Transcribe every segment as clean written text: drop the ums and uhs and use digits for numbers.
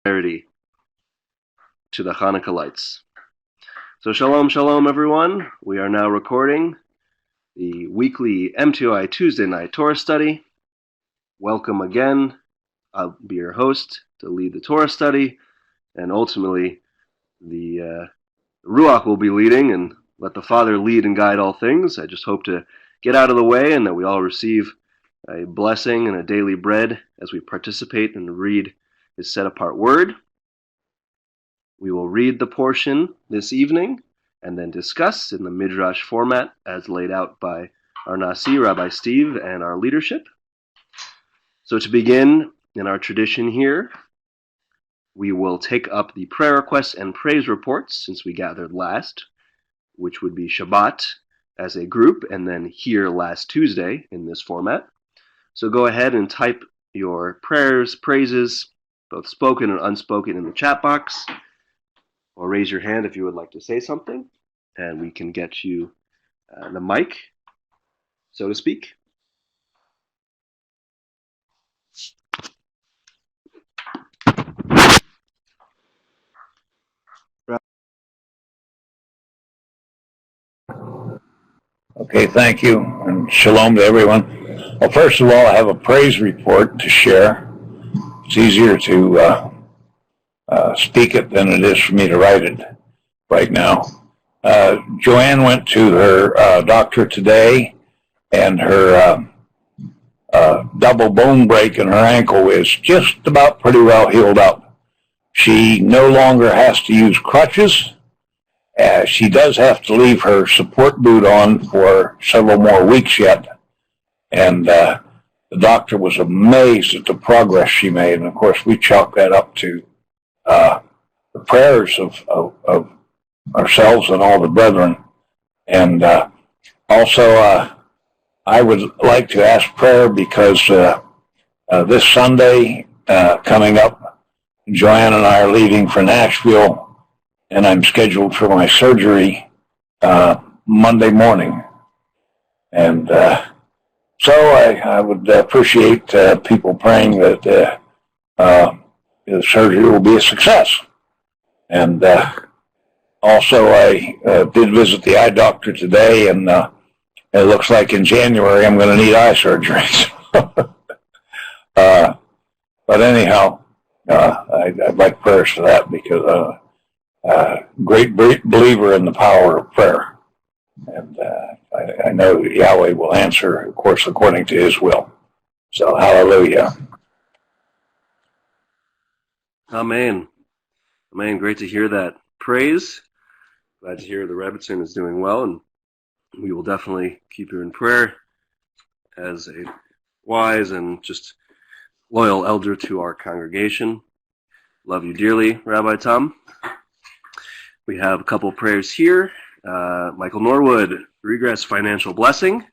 clarity to the Hanukkah lights. So shalom, shalom, everyone. We are now recording the weekly MTOI Tuesday night Torah study. Welcome again. I'll be your host to lead the Torah study, and ultimately the Ruach will be leading, and let the Father lead and guide all things. I just hope to get out of the way and that we all receive a blessing and a daily bread as we participate and read His set-apart word. We will read the portion this evening and then discuss in the Midrash format as laid out by our Nasi, Rabbi Steve, and our leadership. So to begin, in our tradition here, we will take up the prayer requests and praise reports since we gathered last, which would be Shabbat as a group, and then here last Tuesday in this format. So go ahead and type your prayers, praises, both spoken and unspoken, in the chat box, or raise your hand if you would like to say something, and we can get you the mic, so to speak. Okay, thank you, and shalom to everyone. Well, first of all, I have a praise report to share. It's easier to speak it than it is for me to write it right now. Joanne went to her doctor today, and her double bone break in her ankle is just about pretty well healed up. She no longer has to use crutches. She does have to leave her support boot on for several more weeks yet. And the doctor was amazed at the progress she made. And of course, we chalk that up to the prayers of ourselves and all the brethren. And also, I would like to ask prayer because this Sunday coming up, Joanne and I are leaving for Nashville, and I'm scheduled for my surgery Monday morning. And so I would appreciate people praying that the surgery will be a success. And also I did visit the eye doctor today, and it looks like in January I'm going to need eye surgery. But anyhow, I'd like prayers for that because great believer in the power of prayer. And I know Yahweh will answer, of course, according to His will. So, hallelujah. Amen. Amen. Great to hear that praise. Glad to hear the Rebbitzin is doing well, and we will definitely keep you in prayer as a wise and just loyal elder to our congregation. Love you dearly, Rabbi Tom. We have a couple prayers here. Michael Norwood, regress financial blessing, !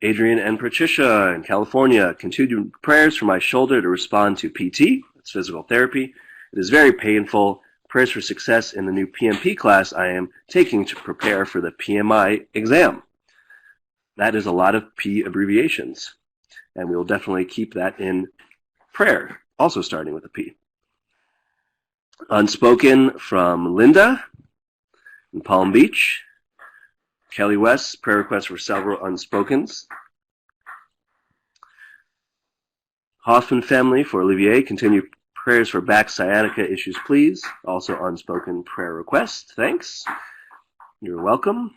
Adrian and Patricia in California, continued prayers for my shoulder to respond to PT, that's physical therapy. It is very painful. Prayers for success in the new PMP class I am taking to prepare for the PMI exam. That is a lot of P abbreviations, and we will definitely keep that in prayer, also starting with a P. Unspoken from Linda in Palm Beach. Kelly West, prayer requests for several unspokens. Hoffman family for Olivier, continue prayers for back sciatica issues, please. Also unspoken prayer request. Thanks. You're welcome.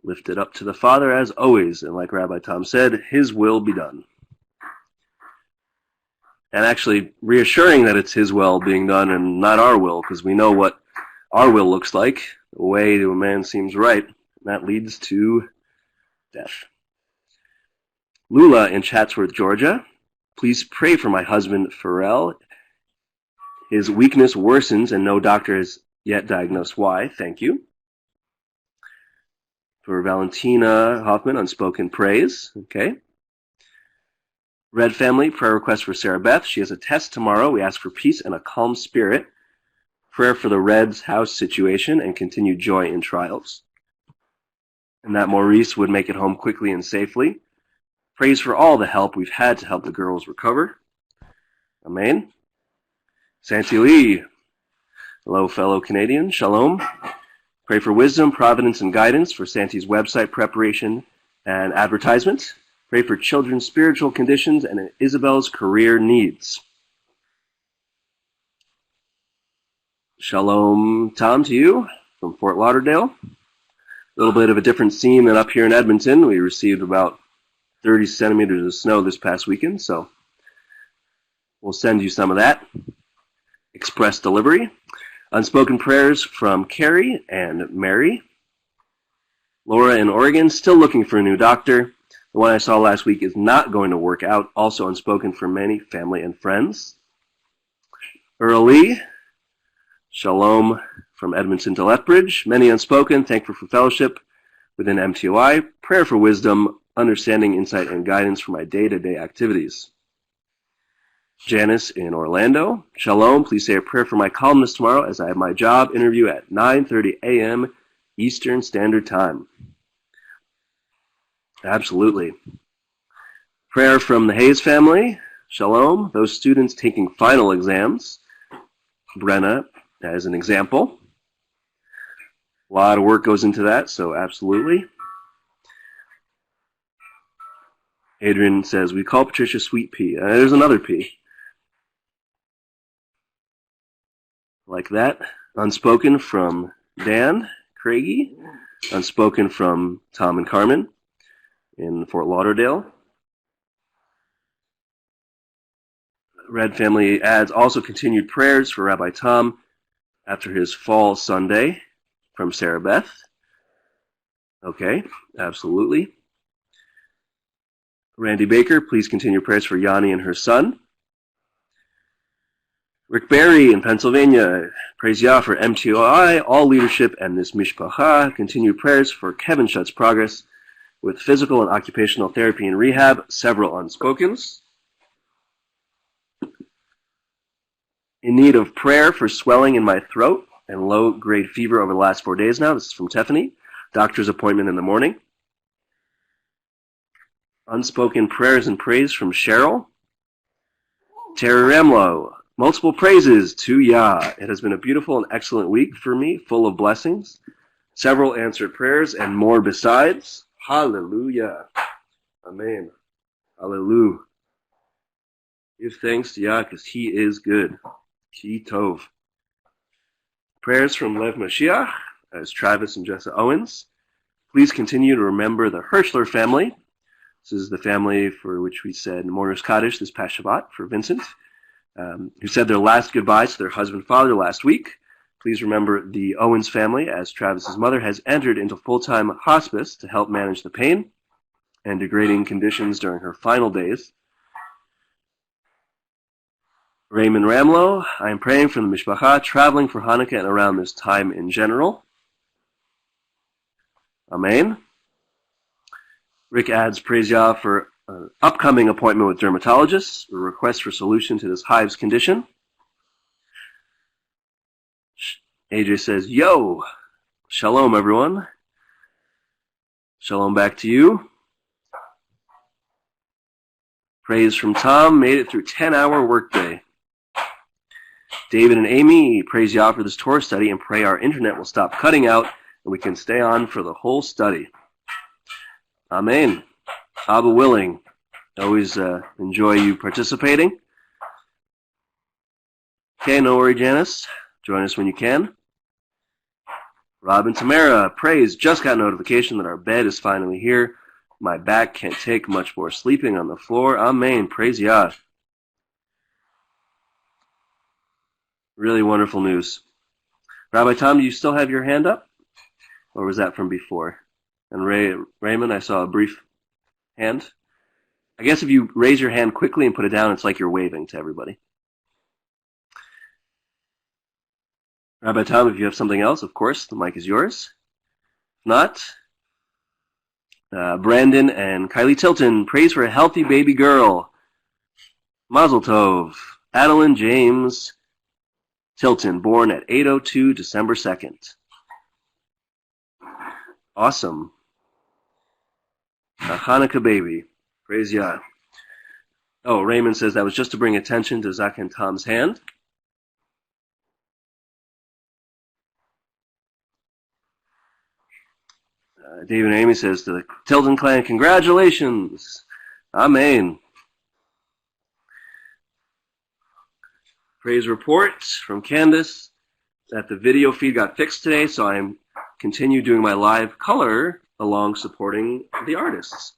Lift it up to the Father as always, and like Rabbi Tom said, His will be done. And actually reassuring that it's His will being done and not our will, because we know what our will looks like. The way to a man seems right, and that leads to death. Lula in Chatsworth, Georgia. Please pray for my husband, Pharrell. His weakness worsens and no doctor has yet diagnosed why. Thank you. For Valentina Hoffman, unspoken praise. Okay. Red family, prayer request for Sarah Beth. She has a test tomorrow. We ask for peace and a calm spirit. Prayer for the Reds' house situation and continued joy in trials. And that Maurice would make it home quickly and safely. Praise for all the help we've had to help the girls recover. Amen. Santi Lee. Hello, fellow Canadians. Shalom. Pray for wisdom, providence, and guidance for Santi's website preparation and advertisement. Pray for children's spiritual conditions and Isabel's career needs. Shalom, Tom, to you from Fort Lauderdale. A little bit of a different scene than up here in Edmonton. We received about 30 centimeters of snow this past weekend, so we'll send you some of that. Express delivery. Unspoken prayers from Carrie and Mary. Laura in Oregon, still looking for a new doctor. The one I saw last week is not going to work out. Also unspoken for many family and friends. Early. Shalom from Edmonton to Lethbridge. Many unspoken. Thankful for fellowship within MTOI. Prayer for wisdom, understanding, insight, and guidance for my day-to-day activities. Janice in Orlando. Shalom. Please say a prayer for my columnist tomorrow as I have my job interview at 9:30 a.m. Eastern Standard Time. Absolutely. Prayer from the Hayes family. Shalom. Those students taking final exams. Brenna as an example. A lot of work goes into that, so absolutely. Adrian says, we call Patricia Sweet Pea. There's another P. Like that. Unspoken from Dan Craigie. Unspoken from Tom and Carmen in Fort Lauderdale. Red family adds also continued prayers for Rabbi Tom after his fall Sunday from Sarah Beth. Okay, absolutely. Randy Baker, please continue prayers for Yanni and her son. Rick Berry in Pennsylvania, praise Yah for MTOI, all leadership, and this mishpacha. Continued prayers for Kevin Shutt's progress with physical and occupational therapy and rehab, several unspokens. In need of prayer for swelling in my throat and low-grade fever over the last 4 days now. This is from Tiffany. Doctor's appointment in the morning. Unspoken prayers and praise from Cheryl. Terry Ramlow. Multiple praises to Yah. It has been a beautiful and excellent week for me, full of blessings. Several answered prayers and more besides. Hallelujah. Amen. Hallelujah. Give thanks to Yah because He is good. Ki Tov. Prayers from Lev Mashiach as Travis and Jessa Owens. Please continue to remember the Hirschler family. This is the family for which we said Mourner's Kaddish this past Shabbat for Vincent, who said their last goodbyes to their husband and father last week. Please remember the Owens family as Travis's mother has entered into full-time hospice to help manage the pain and degrading conditions during her final days. Raymond Ramlow, I am praying for the Mishpacha traveling for Hanukkah and around this time in general. Amen. Rick adds praise Yah for an upcoming appointment with dermatologists, a request for solution to this hive's condition. AJ says, yo, shalom everyone. Shalom back to you. Praise from Tom, made it through 10-hour workday. David and Amy, praise Yah for this Torah study and pray our internet will stop cutting out and we can stay on for the whole study. Amen. Abba willing. Always enjoy you participating. Okay, no worry, Janice. Join us when you can. Robin Tamara, praise. Just got notification that our bed is finally here. My back can't take much more sleeping on the floor. Amen. Praise Yah. Really wonderful news. Rabbi Tom, do you still have your hand up? Or was that from before? And Raymond, I saw a brief hand. I guess if you raise your hand quickly and put it down, it's like you're waving to everybody. Rabbi Tom, if you have something else, of course, the mic is yours. If not, Brandon and Kylie Tilton, praise for a healthy baby girl. Mazel Tov. Adeline James Tilton, born at 8:02, December 2nd. Awesome. A Hanukkah baby. Praise Yah. Oh, Raymond says that was just to bring attention to Zach and Tom's hand. David and Amy says to the Tilden clan, congratulations. Amen. Praise report from Candace that the video feed got fixed today, so I'm continue doing my live color along supporting the artists.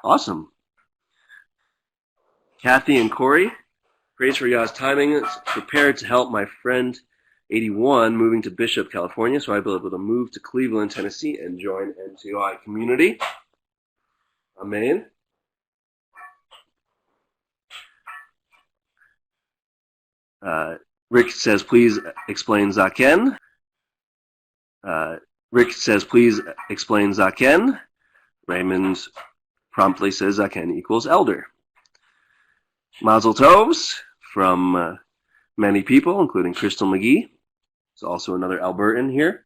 Awesome. Kathy and Corey, praise for Yah's timing. It's prepared to help my friend 81 moving to Bishop, California, so I'll be able to move to Cleveland, Tennessee, and join MTOI community. Amen. Rick says, please explain Zaken. Rick says, please explain Zaken. Raymond promptly says Zaken equals elder. Mazel Tovs from many people, including Crystal McGee. There's also another Albertan here.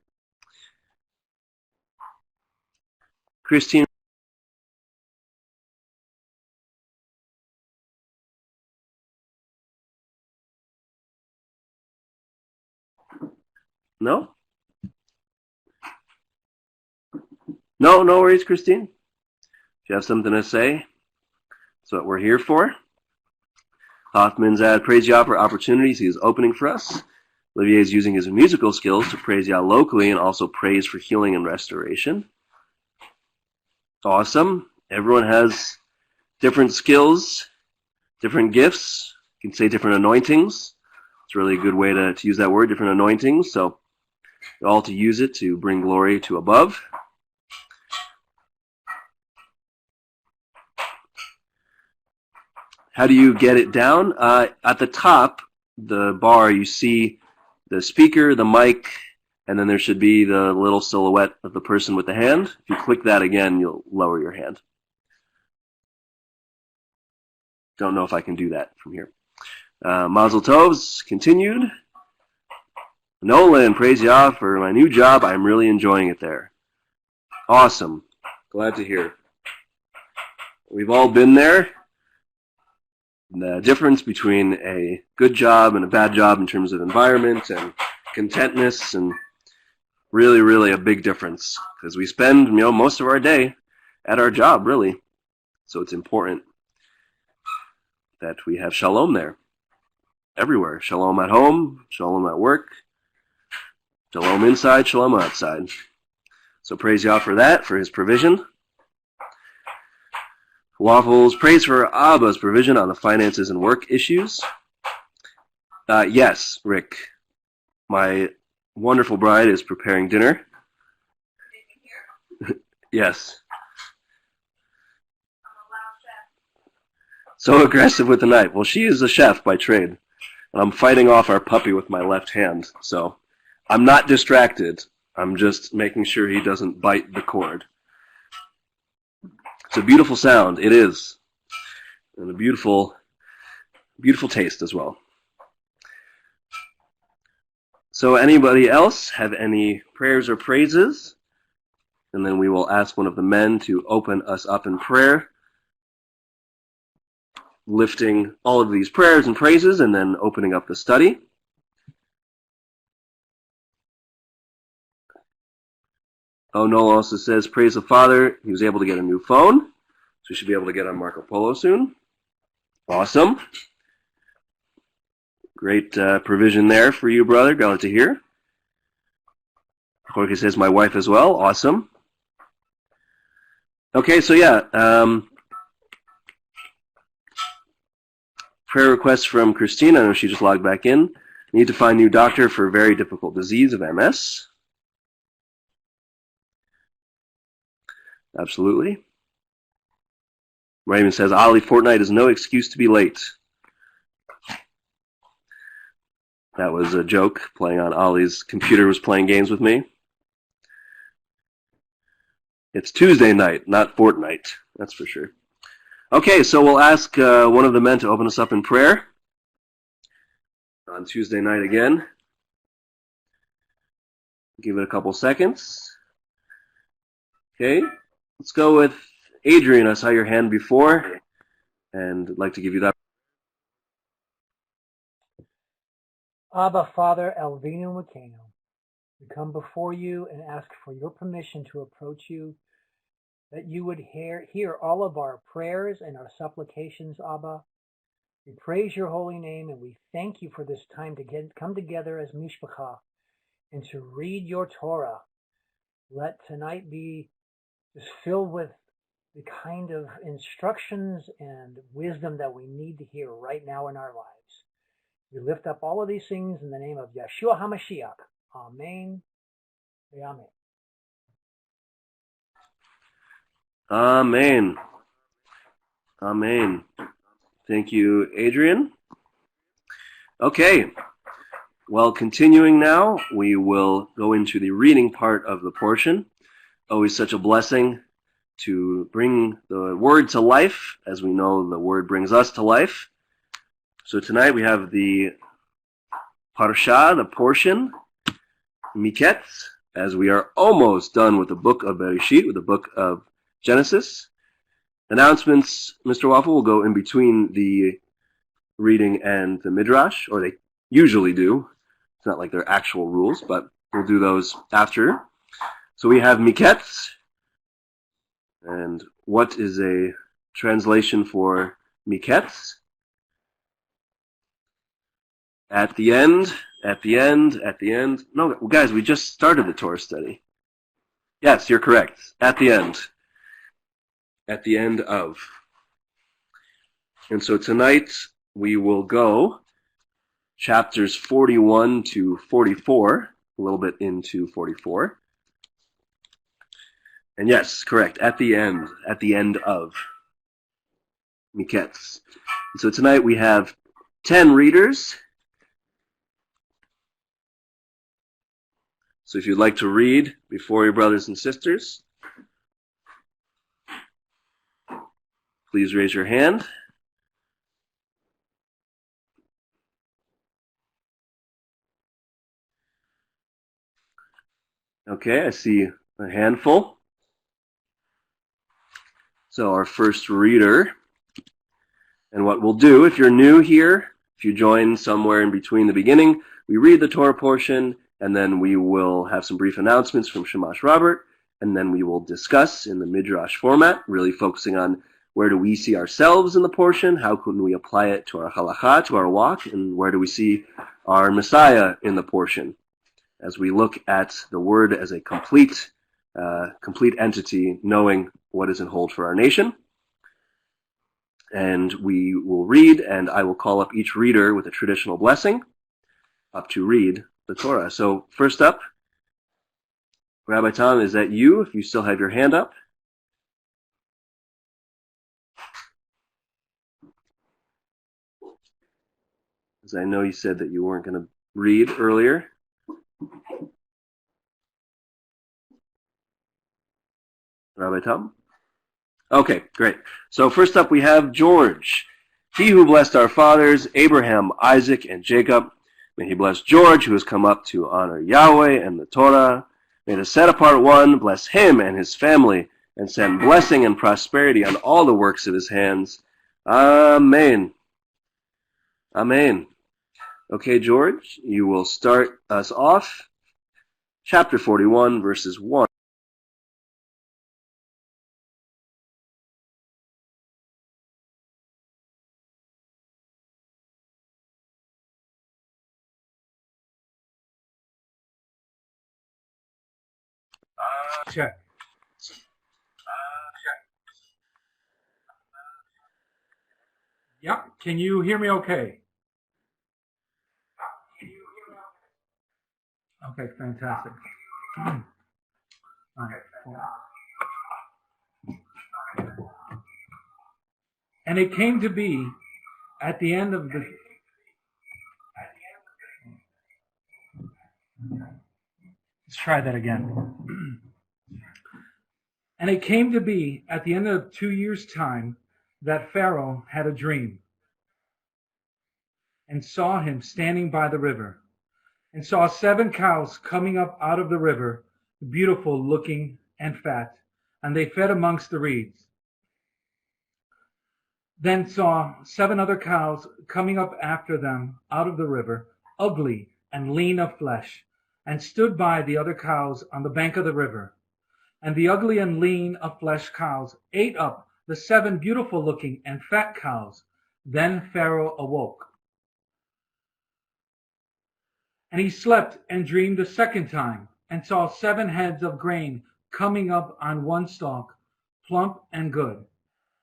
Christine. No? No worries, Christine. If you have something to say, that's what we're here for. Hoffman's praise Yah for opportunities he is opening for us. Olivier is using his musical skills to praise Yah locally and also praise for healing and restoration. Awesome. Everyone has different skills, different gifts. You can say different anointings. It's really a good way to use that word, different anointings. So all to use it to bring glory to above. How do you get it down? At the top, the bar, you see the speaker, the mic, and then there should be the little silhouette of the person with the hand. If you click that again, you'll lower your hand. Don't know if I can do that from here. Mazel Tovs continued. Nolan, praise Yah for my new job. I'm really enjoying it there. Awesome. Glad to hear. We've all been there. The difference between a good job and a bad job in terms of environment and contentness, and really, really a big difference because we spend most of our day at our job, really. So it's important that we have shalom there, everywhere. Shalom at home, shalom at work, shalom inside, shalom outside. So praise Yah for that, for his provision. Waffles, praise for Abba's provision on the finances and work issues. Yes, Rick. My wonderful bride is preparing dinner. Yes. So aggressive with the knife. Well, she is a chef by trade. And I'm fighting off our puppy with my left hand. So I'm not distracted. I'm just making sure he doesn't bite the cord. It's a beautiful sound. It is. And a beautiful, beautiful taste as well. So anybody else have any prayers or praises? And then we will ask one of the men to open us up in prayer, lifting all of these prayers and praises and then opening up the study. Oh, Noel also says, praise the Father. He was able to get a new phone, so we should be able to get on Marco Polo soon. Awesome. Great provision there for you, brother. Glad to hear. Jorge says, my wife as well. Awesome. Okay, so yeah. Prayer requests from Christine. I know she just logged back in. Need to find new doctor for very difficult disease of MS. Absolutely. Raymond says, Ollie, Fortnite is no excuse to be late. That was a joke. Playing on Ollie's computer was playing games with me. It's Tuesday night, not Fortnite. That's for sure. Okay, so we'll ask one of the men to open us up in prayer on Tuesday night again. Give it a couple seconds. Okay, let's go with Adrian. I saw your hand before. And I'd like to give you that. Abba, Father, Elvinu Makeno, we come before you and ask for your permission to approach you, that you would hear all of our prayers and our supplications, Abba. We praise your holy name and we thank you for this time to come together as Mishpacha and to read your Torah. Let tonight be just filled with the kind of instructions and wisdom that we need to hear right now in our lives. We lift up all of these things in the name of Yeshua HaMashiach. Amen. Amen. Amen. Amen. Thank you, Adrian. Okay. Well, continuing now, we will go into the reading part of the portion. Always such a blessing to bring the word to life, as we know the word brings us to life. So tonight we have the Parsha, the portion, Miketz, as we are almost done with the book of Bereshit, with the book of Genesis. Announcements, Mr. Waffle, will go in between the reading and the Midrash, or they usually do. It's not like they're actual rules, but we'll do those after. So we have Miketz, and what is a translation for Miketz? At the end. No, guys, we just started the Torah study. Yes, you're correct. At the end. At the end of. And so tonight we will go chapters 41 to 44, a little bit into 44. And yes, correct, at the end of Miketz. And so tonight we have 10 readers. So if you'd like to read before your brothers and sisters, please raise your hand. Okay, I see a handful. So our first reader, and what we'll do, if you're new here, if you join somewhere in between the beginning, we read the Torah portion, and then we will have some brief announcements from Shamash Robert, and then we will discuss in the Midrash format, really focusing on where do we see ourselves in the portion, how can we apply it to our halakha, to our walk, and where do we see our Messiah in the portion, as we look at the word as a complete entity, knowing what is in hold for our nation. And we will read, and I will call up each reader with a traditional blessing up to read the Torah. So first up, Rabbi Tom, is that you, if you still have your hand up? As I know you said that you weren't going to read earlier. Rabbi Tom? Okay, great. So first up we have George. He who blessed our fathers, Abraham, Isaac, and Jacob. May he bless George, who has come up to honor Yahweh and the Torah. May the set-apart one bless him and his family, and send blessing and prosperity on all the works of his hands. Amen. Amen. Okay, George, you will start us off. Chapter 41, verses 1. Check. Yep. Can you hear me okay? Okay, fantastic. Okay. And it came to be at the end of the... Let's try that again. And it came to be at the end of 2 years' time that Pharaoh had a dream and saw him standing by the river and saw 7 cows coming up out of the river, beautiful looking and fat, and they fed amongst the reeds. then saw 7 other cows coming up after them out of the river, ugly and lean of flesh, and stood by the other cows on the bank of the river. And the ugly and lean of flesh cows ate up the 7 beautiful looking and fat cows. Then Pharaoh awoke. And he slept and dreamed a second time, and saw 7 heads of grain coming up on one stalk, plump and good,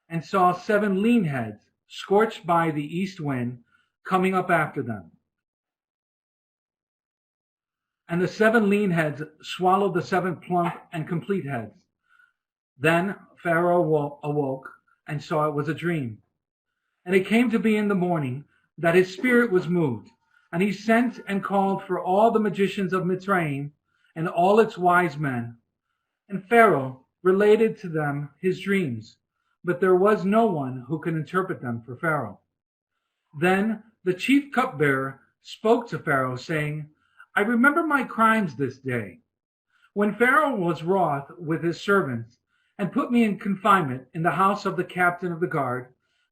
and saw 7 lean heads, scorched by the east wind, coming up after them. And the 7 lean heads swallowed the 7 plump and complete heads. Then Pharaoh awoke and saw it was a dream. And it came to be in the morning that his spirit was moved, and he sent and called for all the magicians of Mitzrayim and all its wise men. And Pharaoh related to them his dreams, but there was no one who could interpret them for Pharaoh. Then the chief cupbearer spoke to Pharaoh, saying, I remember my crimes this day, when Pharaoh was wroth with his servants and put me in confinement in the house of the captain of the guard.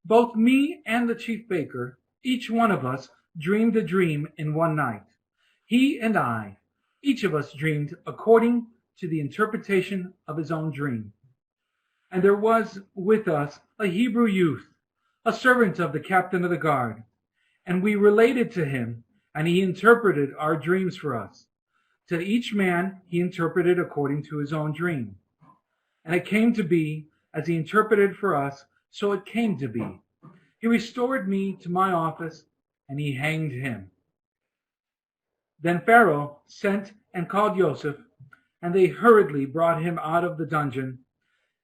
Both me and the chief baker, each one of us, dreamed a dream in one night. He and I, each of us dreamed according to the interpretation of his own dream. And there was with us a Hebrew youth, a servant of the captain of the guard, and we related to him, and he interpreted our dreams for us. To each man he interpreted according to his own dream. And it came to be, as he interpreted for us, so it came to be. He restored me to my office, and he hanged him. Then Pharaoh sent and called Joseph, and they hurriedly brought him out of the dungeon,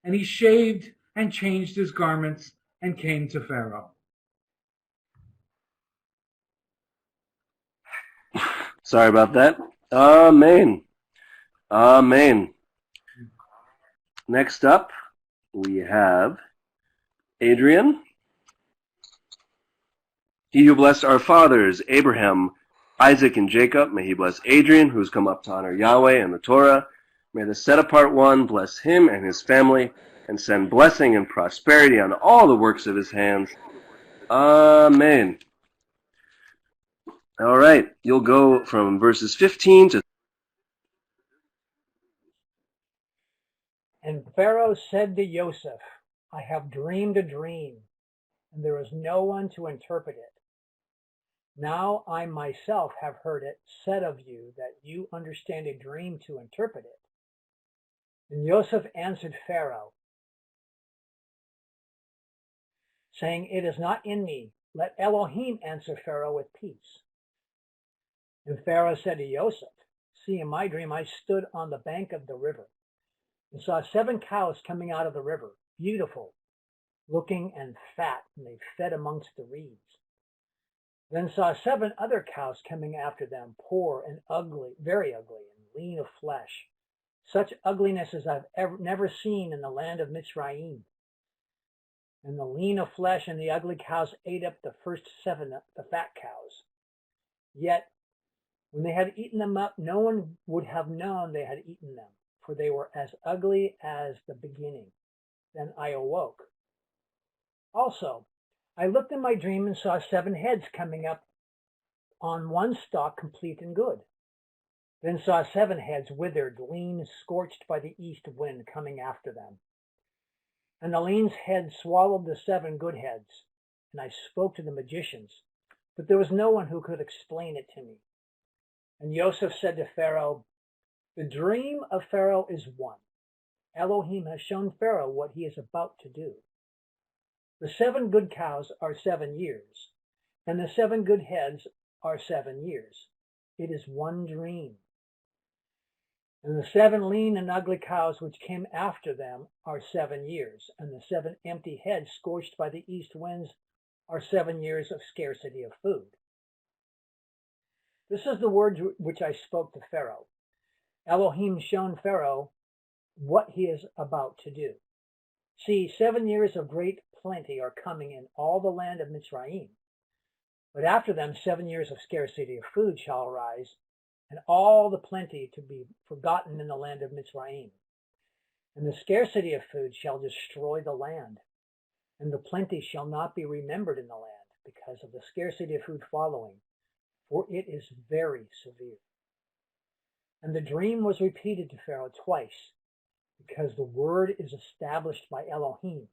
and he shaved and changed his garments and came to Pharaoh. Sorry about that. Amen. Amen. Next up, we have Adrian. He who blessed our fathers, Abraham, Isaac, and Jacob, may he bless Adrian, who's come up to honor Yahweh and the Torah. May the set-apart one bless him and his family, and send blessing and prosperity on all the works of his hands. Amen. All right, you'll go from verses 15 to... And Pharaoh said to Joseph, I have dreamed a dream, and there is no one to interpret it. Now I myself have heard it said of you that you understand a dream to interpret it. And Joseph answered Pharaoh, saying, It is not in me. Let Elohim answer Pharaoh with peace. And Pharaoh said to Joseph, See, in my dream I stood on the bank of the river and saw 7 cows coming out of the river, beautiful looking and fat, and they fed amongst the reeds. Then saw 7 other cows coming after them, poor and ugly, very ugly, and lean of flesh, such ugliness as I've never seen in the land of Mitzrayim. And the lean of flesh and the ugly cows ate up the first 7, the fat cows. Yet, when they had eaten them up, no one would have known they had eaten them, for they were as ugly as the beginning. Then I awoke. Also, I looked in my dream and saw 7 heads coming up on one stalk, complete and good. Then saw 7 heads withered, lean, scorched by the east wind coming after them. And the lean head swallowed the 7 good heads. And I spoke to the magicians, but there was no one who could explain it to me. And Joseph said to Pharaoh, The dream of Pharaoh is one. Elohim has shown Pharaoh what he is about to do. The 7 good cows are 7 years, and the 7 good heads are 7 years. It is one dream. And the 7 lean and ugly cows which came after them are 7 years, and the 7 empty heads scorched by the east winds are 7 years of scarcity of food. This is the word which I spoke to Pharaoh. Elohim shown Pharaoh what he is about to do. See, 7 years of great plenty are coming in all the land of Mitzrayim. But after them 7 years of scarcity of food shall arise, and all the plenty to be forgotten in the land of Mitzrayim. And the scarcity of food shall destroy the land. and the plenty shall not be remembered in the land because of the scarcity of food following, for it is very severe. And the dream was repeated to Pharaoh twice, because the word is established by Elohim,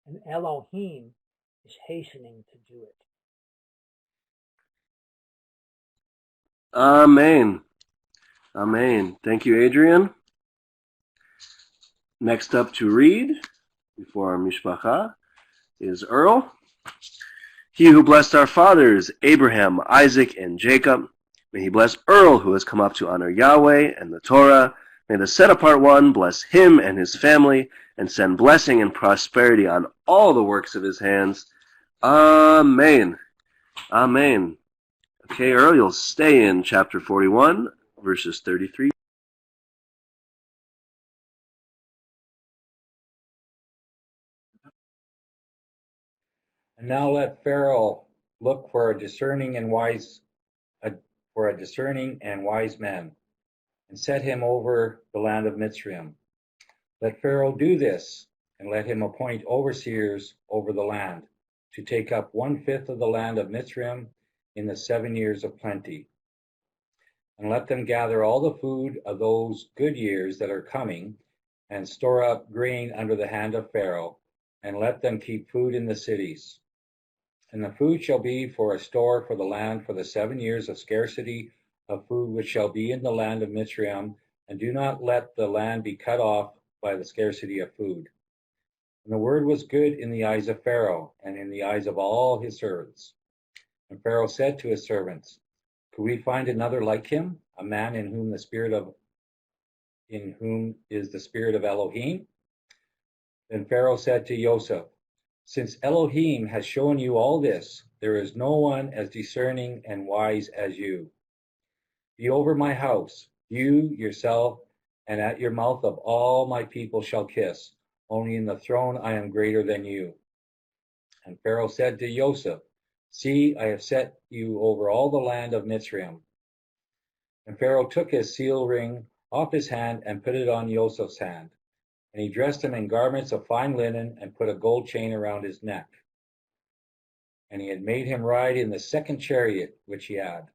and Elohim is hastening to do it. Amen. Amen. Thank you, Adrian. Next up to read before our mishpacha is Earl. He who blessed our fathers, Abraham, Isaac, and Jacob, may he bless Earl, who has come up to honor Yahweh and the Torah. May the set-apart one bless him and his family, and send blessing and prosperity on all the works of his hands. Amen. Amen. Okay, Earl, you'll stay in chapter 41, verses 33. And now let Pharaoh look for a discerning and wise man, and set him over the land of Mitzrayim. Let Pharaoh do this, and let him appoint overseers over the land, to take up 1/5 of the land of Mitzrayim in the 7 years of plenty. And let them gather all the food of those good years that are coming, and store up grain under the hand of Pharaoh, and let them keep food in the cities. And the food shall be for a store for the land for the 7 years of scarcity of food which shall be in the land of Mitzrayim, and do not let the land be cut off by the scarcity of food. And the word was good in the eyes of Pharaoh, and in the eyes of all his servants. And Pharaoh said to his servants, could we find another like him, a man in whom is the spirit of Elohim? Then Pharaoh said to Joseph, since Elohim has shown you all this, there is no one as discerning and wise as you. Be over my house, you, yourself, and at your mouth of all my people shall kiss. Only in the throne I am greater than you. And Pharaoh said to Joseph, see, I have set you over all the land of Mitzrayim. And Pharaoh took his seal ring off his hand and put it on Joseph's hand. And he dressed him in garments of fine linen and put a gold chain around his neck. And he had made him ride in the second chariot which he had.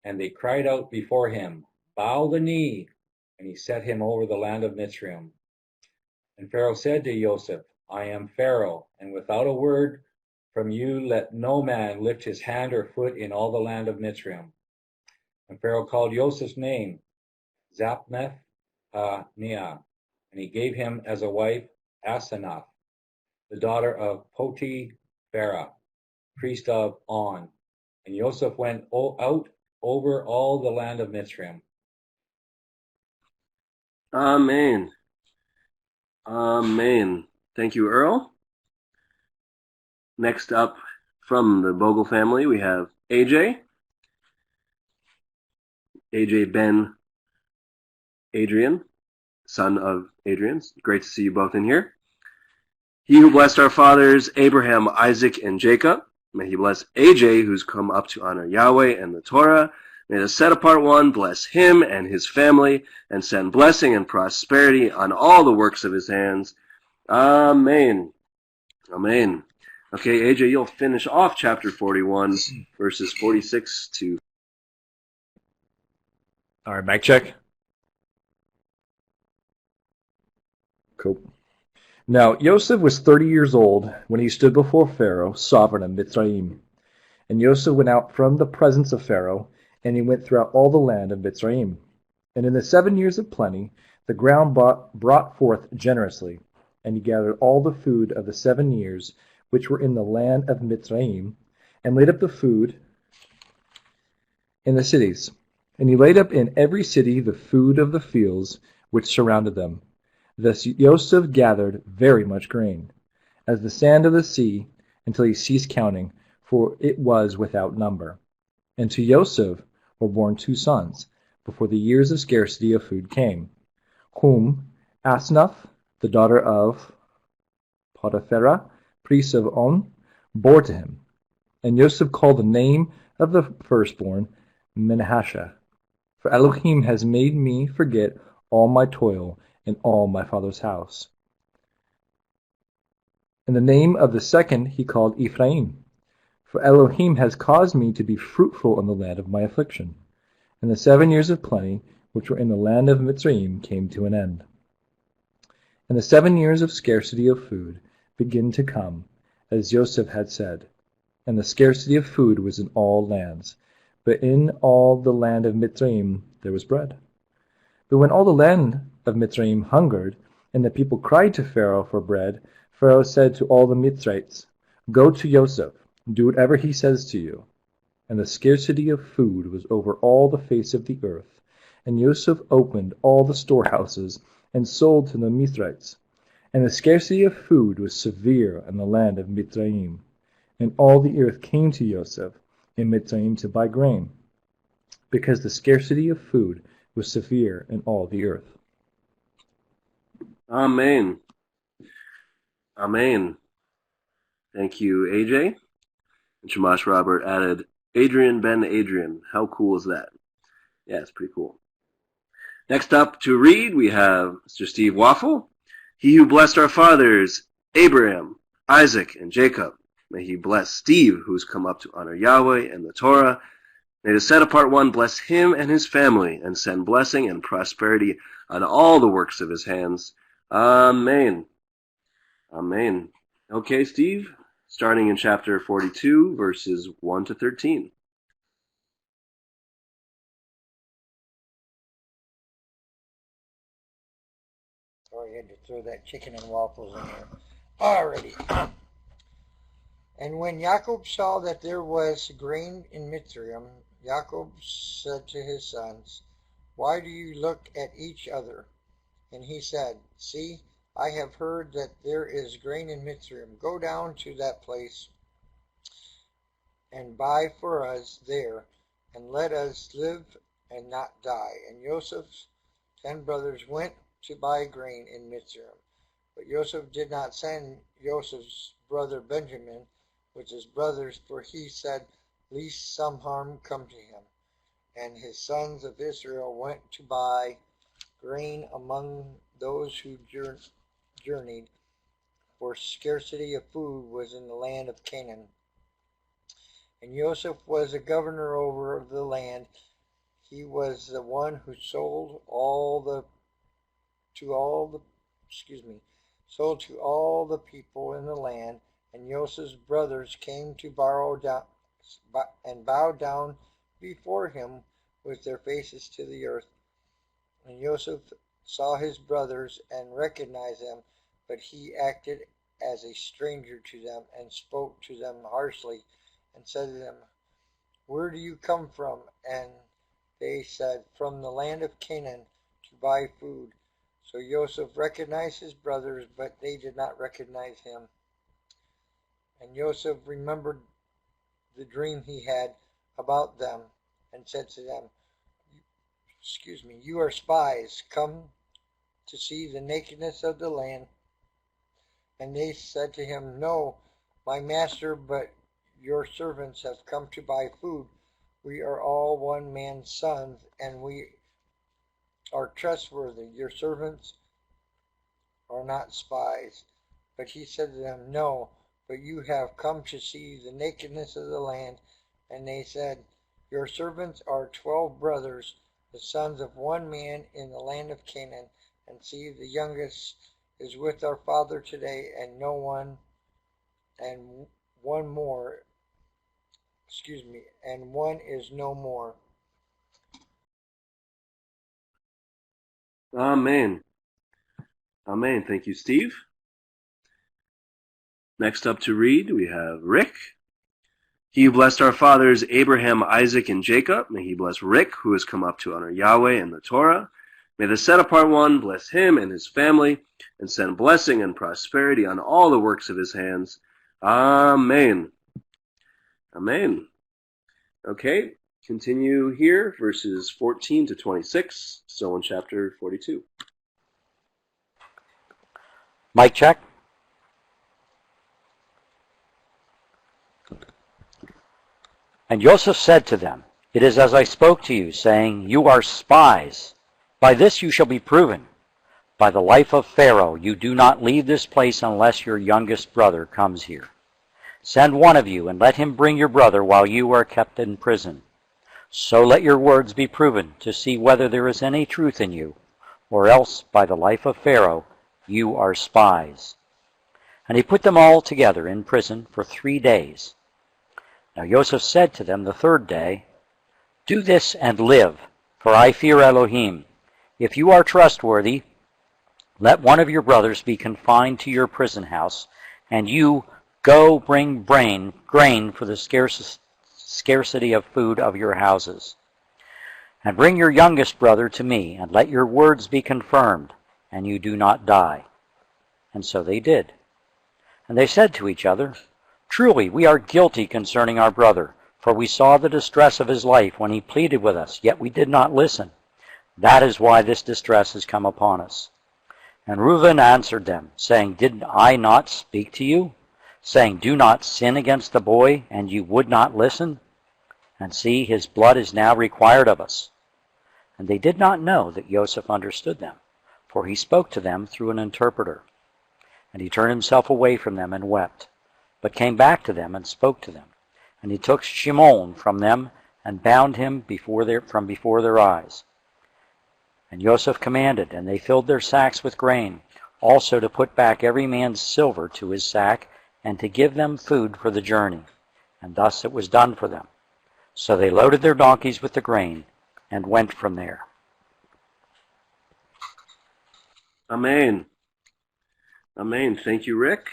And they cried out before him, bow the knee. And he set him over the land of Mitzrayim. And Pharaoh said to Joseph, I am Pharaoh, and without a word from you let no man lift his hand or foot in all the land of Mitzrayim. And Pharaoh called Joseph's name Zaphnath-Paneah. And he gave him as a wife Asenath, the daughter of Potiphera, priest of On. And Joseph went out over all the land of Mitzrayim. Amen. Amen. Thank you, Earl. Next up from the Bogle family, we have AJ. AJ Ben Adrian, son of Adrian. Great to see you both in here. He who blessed our fathers, Abraham, Isaac, and Jacob, may he bless AJ, who's come up to honor Yahweh and the Torah. May the set-apart one bless him and his family, and send blessing and prosperity on all the works of his hands. Amen. Amen. Okay, AJ, you'll finish off chapter 41, verses 46 to... All right, mic check. Cool. Now, Joseph was 30 years old when he stood before Pharaoh, sovereign of Mitzrayim. And Joseph went out from the presence of Pharaoh, and he went throughout all the land of Mitzrayim. And in the 7 years of plenty, the ground brought forth generously, and he gathered all the food of the 7 years which were in the land of Mitzrayim, and laid up the food in the cities. And he laid up in every city the food of the fields which surrounded them. Thus Joseph gathered very much grain, as the sand of the sea, until he ceased counting, for it was without number. And to Joseph were born 2 sons, before the years of scarcity of food came, whom Asenath, the daughter of Potiphera, priest of On, bore to him. And Joseph called the name of the firstborn Menashe, for Elohim has made me forget all my toil in all my father's house. And the name of the second he called Ephraim, for Elohim has caused me to be fruitful in the land of my affliction. And the 7 years of plenty, which were in the land of Mitzrayim, came to an end. And the 7 years of scarcity of food began to come, as Joseph had said. And the scarcity of food was in all lands, but in all the land of Mitzrayim there was bread. But when all the land of Mitzrayim hungered, and the people cried to Pharaoh for bread, Pharaoh said to all the Mitzrites, "Go to Joseph, do whatever he says to you." And the scarcity of food was over all the face of the earth. And Joseph opened all the storehouses and sold to the Mitzrites. And the scarcity of food was severe in the land of Mitzrayim. And all the earth came to Joseph in Mitzrayim to buy grain, because the scarcity of food was severe in all the earth. Amen. Amen. Thank you, AJ. And Shamash Robert added, Adrian Ben Adrian. How cool is that? Yeah, it's pretty cool. Next up to read, we have Mr. Steve Waffle. He who blessed our fathers, Abraham, Isaac, and Jacob. May he bless Steve, who's come up to honor Yahweh and the Torah. May the set-apart one bless him and his family and send blessing and prosperity on all the works of his hands. Amen. Amen. Okay, Steve, starting in chapter 42, verses 1 to 13. Sorry, I had to throw that chicken and waffles in there. Alrighty. And when Jacob saw that there was grain in Mitzrayim, Jacob said to his sons, "Why do you look at each other?" And he said, "See, I have heard that there is grain in Mitzrayim. Go down to that place and buy for us there, and let us live and not die." And Joseph's 10 brothers went to buy grain in Mitzrayim. But Joseph did not send Joseph's brother Benjamin with his brothers, for he said, "Lest some harm come to him." And his sons of Israel went to buy grain among those who journeyed, for scarcity of food was in the land of Canaan. And Joseph was a governor over the land. He was the one who sold to all the people in the land. And Joseph's brothers came to bow down before him with their faces to the earth. And Joseph saw his brothers and recognized them, but he acted as a stranger to them and spoke to them harshly and said to them, "Where do you come from?" And they said, "From the land of Canaan, to buy food." So Joseph recognized his brothers, but they did not recognize him. And Joseph remembered the dream he had about them and said to them, "You are spies, come to see the nakedness of the land." And they said to him, "No, my master, but your servants have come to buy food. We are all one man's sons, and we are trustworthy. Your servants are not spies." But he said to them, "No, but you have come to see the nakedness of the land." And they said, "Your servants are 12 brothers, the sons of one man in the land of Canaan. And see, the youngest is with our father today, and one is no more." Amen. Amen. Thank you, Steve. Next up to read, we have Rick. He who blessed our fathers, Abraham, Isaac, and Jacob, may he bless Rick, who has come up to honor Yahweh and the Torah. May the set-apart one bless him and his family, and send blessing and prosperity on all the works of his hands. Amen. Amen. Okay, continue here, verses 14 to 26, so in chapter 42. Mic check. And Joseph said to them, "It is as I spoke to you, saying, 'You are spies. By this you shall be proven. by the life of Pharaoh, you do not leave this place unless your youngest brother comes here. Send one of you, and let him bring your brother while you are kept in prison. So let your words be proven, to see whether there is any truth in you, or else, by the life of Pharaoh, you are spies." And he put them all together in prison for 3 days. Now Joseph said to them the third day, "Do this and live, for I fear Elohim. If you are trustworthy, let one of your brothers be confined to your prison house, and you go bring grain for the scarcity of food of your houses. And bring your youngest brother to me, and let your words be confirmed, and you do not die." And so they did. And they said to each other, "Truly, we are guilty concerning our brother, for we saw the distress of his life when he pleaded with us, yet we did not listen. That is why this distress has come upon us." And Reuben answered them, saying, "Did I not speak to you, saying, 'Do not sin against the boy,' and you would not listen? And see, his blood is now required of us." And they did not know that Joseph understood them, for he spoke to them through an interpreter. And he turned himself away from them and wept, but came back to them and spoke to them. And he took Shimon from them and bound him from before their eyes. And Joseph commanded, and they filled their sacks with grain, also to put back every man's silver to his sack, and to give them food for the journey. And thus it was done for them. So they loaded their donkeys with the grain and went from there. Amen. Amen. Thank you, Rick.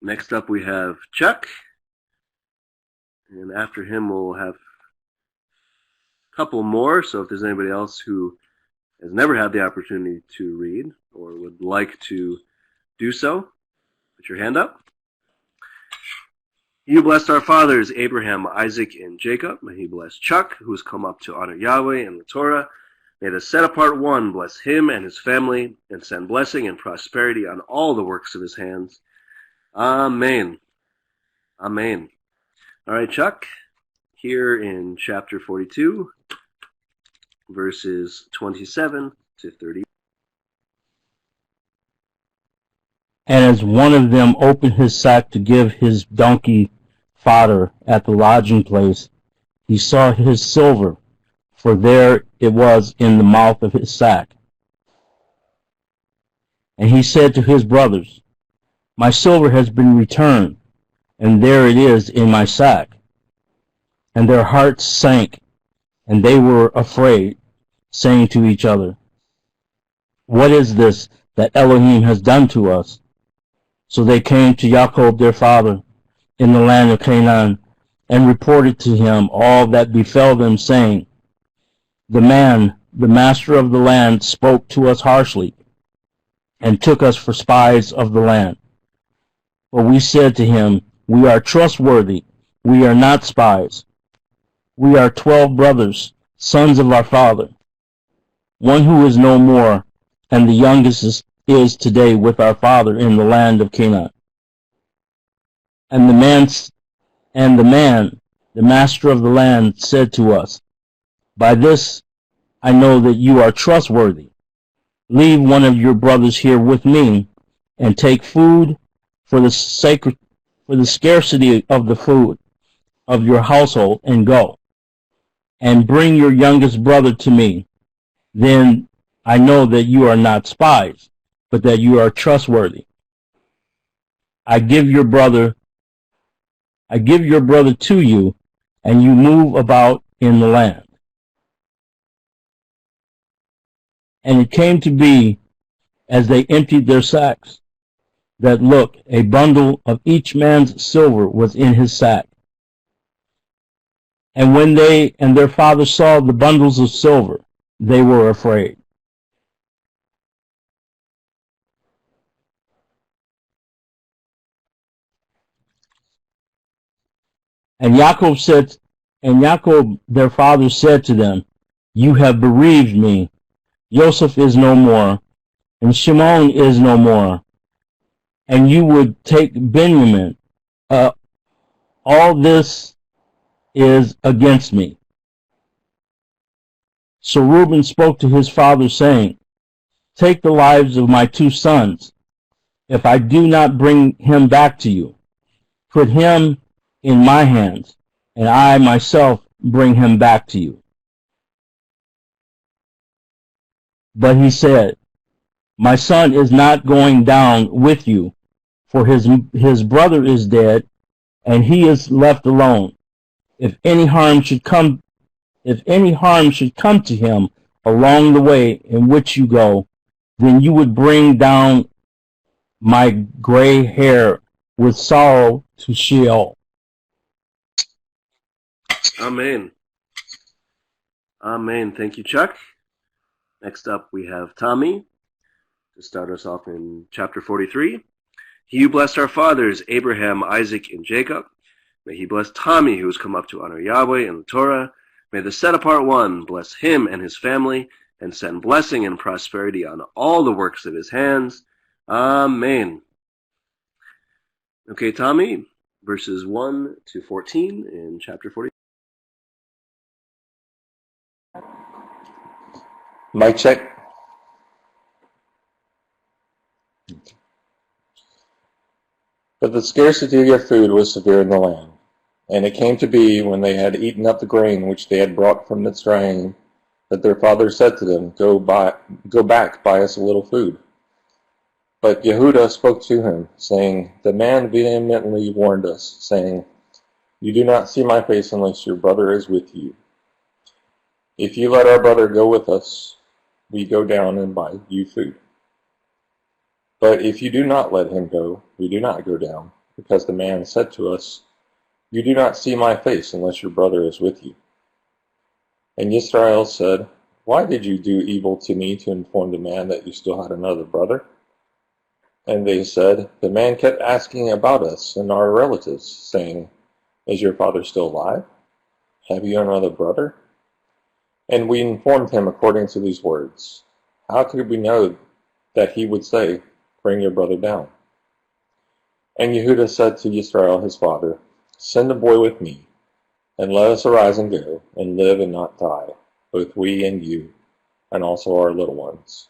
Next up we have Chuck. And after him we'll have a couple more. So if there's anybody else who has never had the opportunity to read or would like to do so, put your hand up. "You blessed our fathers, Abraham, Isaac, and Jacob. May he bless Chuck, who has come up to honor Yahweh and the Torah. May the set-apart one bless him and his family, and send blessing and prosperity on all the works of his hands. Amen." Amen. All right, Chuck, here in chapter 42, verses 27 to 30. And as one of them opened his sack to give his donkey fodder at the lodging place, he saw his silver, for there it was in the mouth of his sack. And he said to his brothers, "My silver has been returned, and there it is in my sack." And their hearts sank, and they were afraid, saying to each other, "What is this that Elohim has done to us?" So they came to Jacob their father in the land of Canaan, and reported to him all that befell them, saying, "The man, the master of the land, spoke to us harshly, and took us for spies of the land. But we said to him, 'We are trustworthy, we are not spies. We are 12 brothers, sons of our father, one who is no more, and the youngest is today with our father in the land of Canaan.' And the man, the master of the land, said to us, 'By this I know that you are trustworthy. Leave one of your brothers here with me, and take food for the scarcity of the food of your household, and go. And bring your youngest brother to me. Then I know that you are not spies, but that you are trustworthy. I give your brother to you, and you move about in the land.' And it came to be, as they emptied their sacks, that look, a bundle of each man's silver was in his sack. And when they and their father saw the bundles of silver, they were afraid. And Jacob their father said to them, 'You have bereaved me. Joseph is no more, and Shimon is no more, and you would take Benjamin. All this is against me.' So Reuben spoke to his father, saying, Take the lives of my 2 sons, if I do not bring him back to you. Put him in my hands, and I myself bring him back to you. But he said, My son is not going down with you, for his brother is dead, and he is left alone. If any harm should come to him along the way in which you go, then you would bring down my gray hair with sorrow to Sheol. Amen. Amen. Thank you, Chuck. Next up, we have Tommy to start us off in chapter 43. He who blessed our fathers, Abraham, Isaac, and Jacob, may he bless Tommy, who has come up to honor Yahweh and the Torah. May the set-apart one bless him and his family, and send blessing and prosperity on all the works of his hands. Amen. Okay, Tommy, verses 1 to 14 in chapter 40. Mic check. But the scarcity of food was severe in the land. And it came to be, when they had eaten up the grain which they had brought from Mitzrayim, that their father said to them, Go back, buy us a little food. But Yehudah spoke to him, saying, The man vehemently warned us, saying, You do not see my face unless your brother is with you. If you let our brother go with us, we go down and buy you food. But if you do not let him go, we do not go down, because the man said to us, You do not see my face unless your brother is with you. And Yisrael said, Why did you do evil to me to inform the man that you still had another brother? And they said, The man kept asking about us and our relatives, saying, Is your father still alive? Have you another brother? And we informed him according to these words. How could we know that he would say, Bring your brother down? And Yehudah said to Yisrael his father, Send a boy with me, and let us arise and go, and live and not die, both we and you, and also our little ones.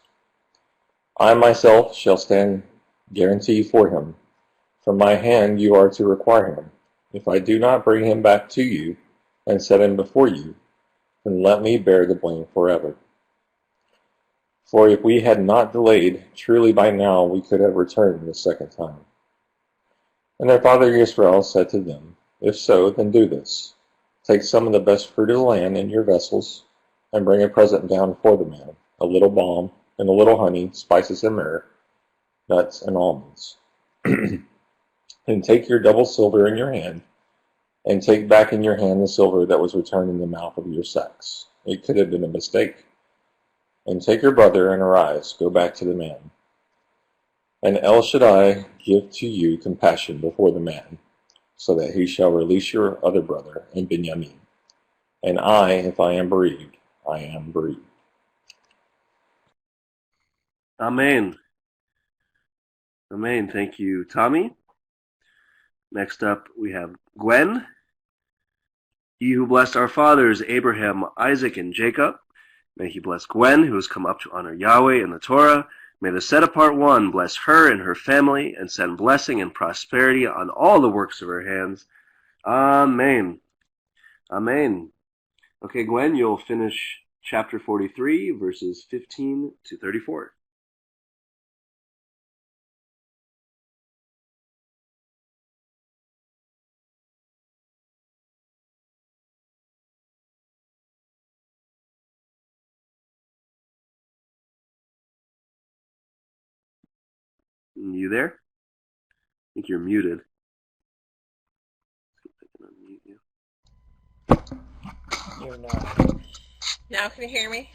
I myself shall stand guarantee for him. From my hand you are to require him. If I do not bring him back to you, and set him before you, then let me bear the blame forever. For if we had not delayed, truly by now we could have returned the second time. And their father Yisrael said to them, If so, then do this. Take some of the best fruit of the land in your vessels, and bring a present down for the man, a little balm, and a little honey, spices and myrrh, nuts and almonds. And take your double silver in your hand, and take back in your hand the silver that was returned in the mouth of your sacks. It could have been a mistake. And take your brother, and arise, go back to the man. And El Shaddai give to you compassion before the man, so that he shall release your other brother in Benjamin. And I, if I am bereaved, I am bereaved. Amen. Amen. Thank you, Tommy. Next up, we have Gwen. He who blessed our fathers, Abraham, Isaac, and Jacob, may he bless Gwen, who has come up to honor Yahweh and the Torah. May the set-apart one bless her and her family, and send blessing and prosperity on all the works of her hands. Amen. Amen. Okay, Gwen, you'll finish chapter 43, verses 15 to 34. You there? I think you're muted. I can unmute you. You're not. Now can you hear me?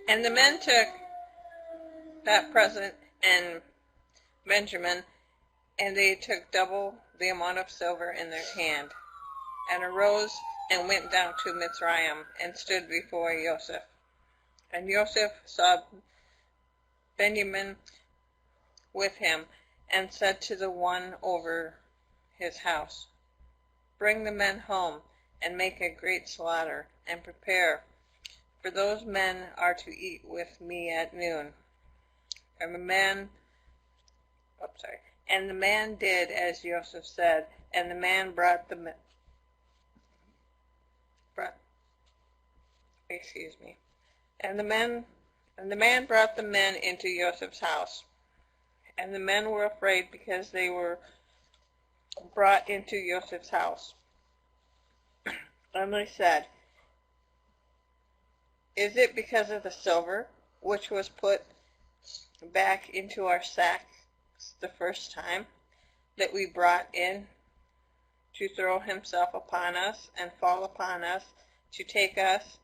And the men took that present and Benjamin, and they took double the amount of silver in their hand, and arose and went down to Mitzrayim, and stood before Joseph. And Joseph saw Benjamin with him, and said to the one over his house, "Bring the men home, and make a great slaughter, and prepare, for those men are to eat with me at noon." And the man did as Joseph said, and the man brought the man brought the men into Joseph's house. And the men were afraid because they were brought into Joseph's house. And they said, "Is it because of the silver which was put back into our sacks the first time that we brought in to throw himself upon us and fall upon us, to take us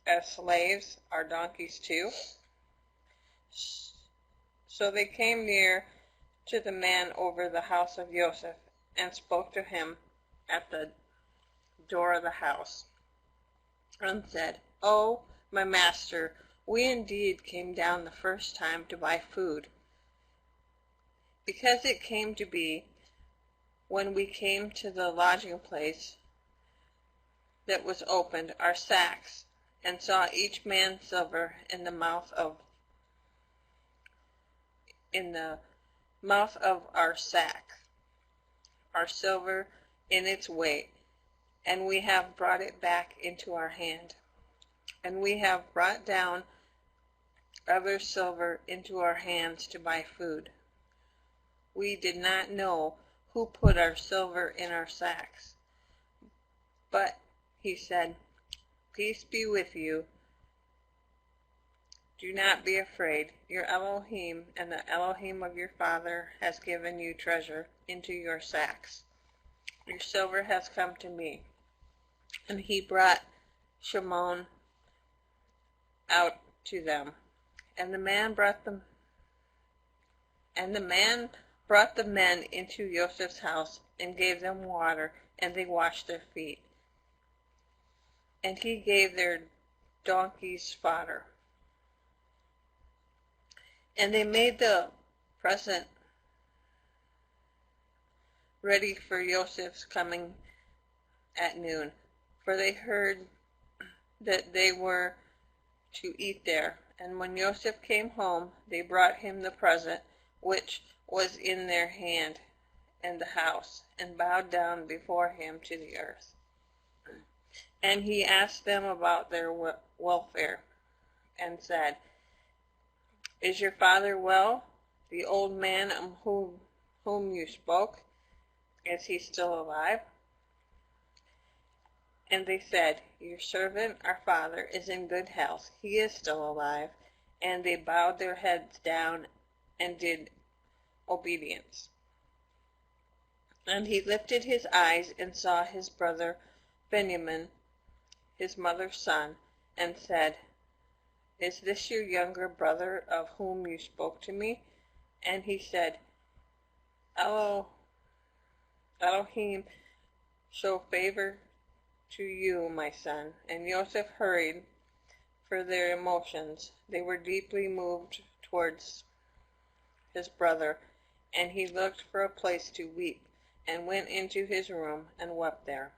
as slaves, our donkeys too?" So they came near to the man over the house of Joseph, and spoke to him at the door of the house, and said, "Oh, my master, we indeed came down the first time to buy food, because it came to be, when we came to the lodging place that was opened, our sacks, and saw each man's silver in the mouth of our sack, our silver in its weight, and we have brought it back into our hand. And we have brought down other silver into our hands to buy food. We did not know who put our silver in our sacks." But he said, "Peace be with you. Do not be afraid. Your Elohim and the Elohim of your father has given you treasure into your sacks. Your silver has come to me." And he brought Shimon out to them. And the man brought the men into Joseph's house, and gave them water, and they washed their feet. And he gave their donkeys fodder. And they made the present ready for Joseph's coming at noon, for they heard that they were to eat there. And when Joseph came home, they brought him the present which was in their hand in the house, and bowed down before him to the earth. And he asked them about their welfare, and said, "Is your father well, the old man of whom you spoke? Is he still alive?" And they said, "Your servant, our father, is in good health. He is still alive." And they bowed their heads down and did obedience. And he lifted his eyes and saw his brother Benjamin, his mother's son, and said, "Is this your younger brother of whom you spoke to me?" And he said, "Elohim show favor to you, my son." And Joseph hurried for their emotions. They were deeply moved towards his brother, and he looked for a place to weep, and went into his room and wept there.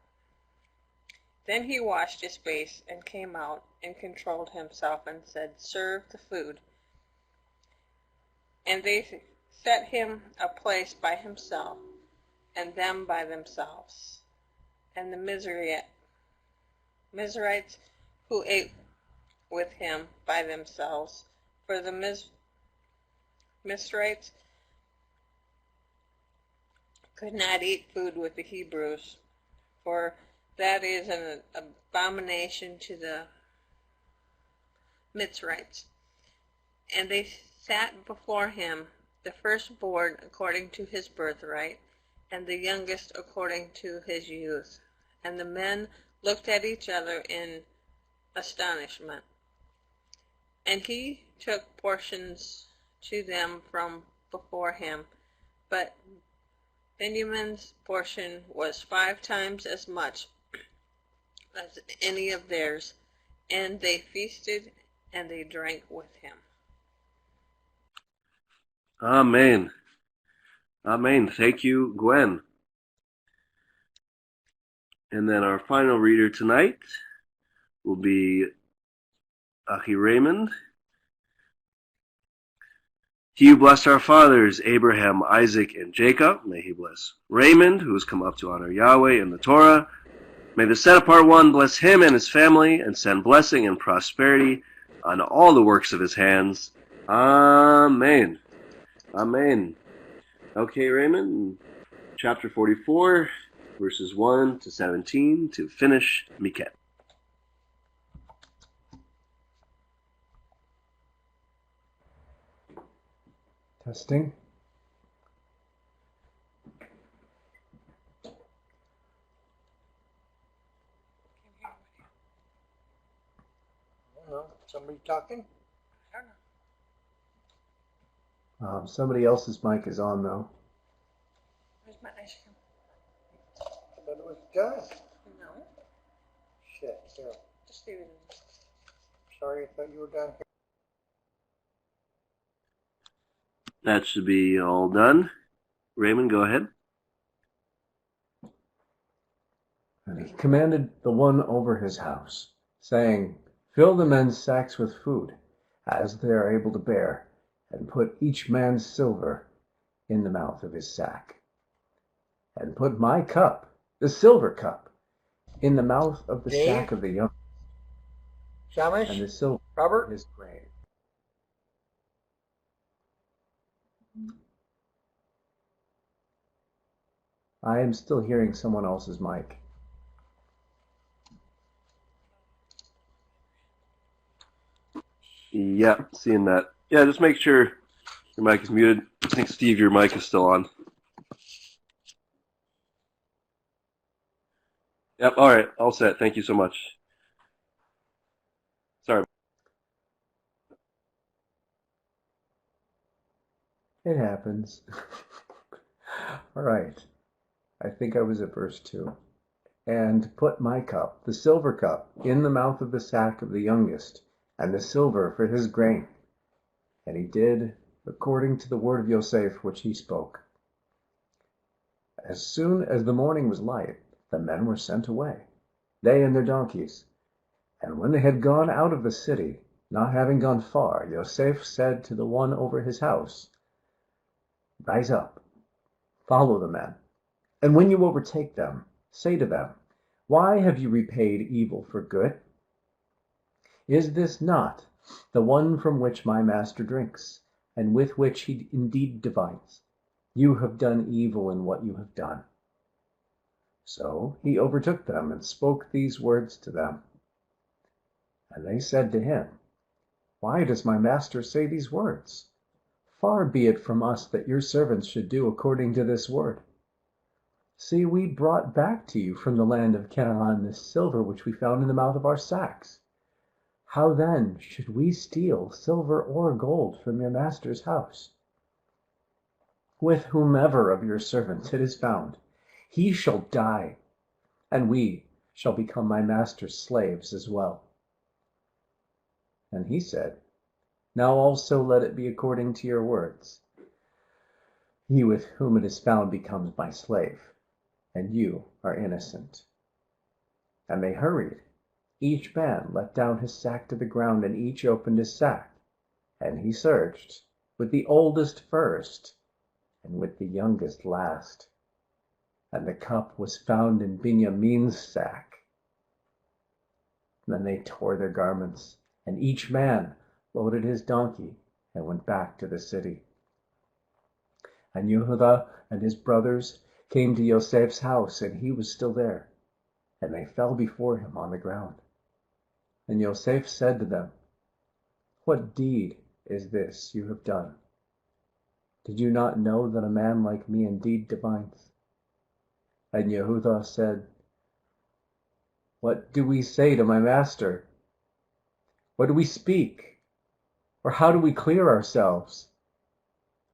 Then he washed his face and came out and controlled himself and said, "Serve the food." And they set him a place by himself, and them by themselves. And the Mizrahites who ate with him by themselves, for the Mizrahites could not eat food with the Hebrews, for that is an abomination to the Mizrahites. And they sat before him, the firstborn according to his birthright, and the youngest according to his youth. And the men looked at each other in astonishment. And he took portions to them from before him, but Benjamin's portion was 5 times as much as any of theirs, and they feasted and they drank with him. Amen. Amen. Thank you, Gwen. And then our final reader tonight will be Achi Raymond. He who blessed our fathers, Abraham, Isaac, and Jacob, may he bless Raymond, who has come up to honor Yahweh in the Torah. May the set-apart one bless him and his family, and send blessing and prosperity on all the works of his hands. Amen. Amen. Okay, Raymond, chapter 44, verses 1 to 17, to finish Miketz. Testing. I don't know. Somebody talking? I don't know. Somebody else's mic is on, though. Where's my ice cream? I thought it was done. No. Shit. Here. Just leave it in. Sorry, I thought you were done. That should be all done. Raymond, go ahead. And he commanded the one over his house, saying, Fill the men's sacks with food, as they are able to bear, and put each man's silver in the mouth of his sack. And put my cup, the silver cup, in the mouth of the Dave? sack of the young, Shamish? and the silver Robert? in his grain. I am still hearing someone else's mic. Yeah, seeing that. Yeah, just make sure your mic is muted. I think, Steve, your mic is still on. Yep, all right, all set. Thank you so much. Sorry. It happens. All right. I think I was at verse 2. And put my cup, the silver cup, in the mouth of the sack of the youngest, and the silver for his grain. And he did according to the word of Yosef which he spoke. As soon as the morning was light, the men were sent away, they and their donkeys. And when they had gone out of the city, not having gone far, Yosef said to the one over his house, Rise up, follow the men, and when you overtake them, say to them, Why have you repaid evil for good? Is this not the one from which my master drinks, and with which he indeed divines? You have done evil in what you have done. So he overtook them and spoke these words to them. And they said to him, Why does my master say these words? Far be it from us that your servants should do according to this word. See, we brought back to you from the land of Canaan this silver which we found in the mouth of our sacks. How then should we steal silver or gold from your master's house? With whomever of your servants it is found, he shall die, and we shall become my master's slaves as well. And he said, Now also let it be according to your words. He with whom it is found becomes my slave, and you are innocent. And they hurried. Each man let down his sack to the ground, and each opened his sack. And he searched, with the oldest first, and with the youngest last. And the cup was found in Binyamin's sack. Then they tore their garments, and each man loaded his donkey and went back to the city. And Yehuda and his brothers came to Yosef's house, and he was still there. And they fell before him on the ground. And Yosef said to them, What deed is this you have done? Did you not know that a man like me indeed divines? And Yehuda said, What do we say to my master? What do we speak? Or how do we clear ourselves?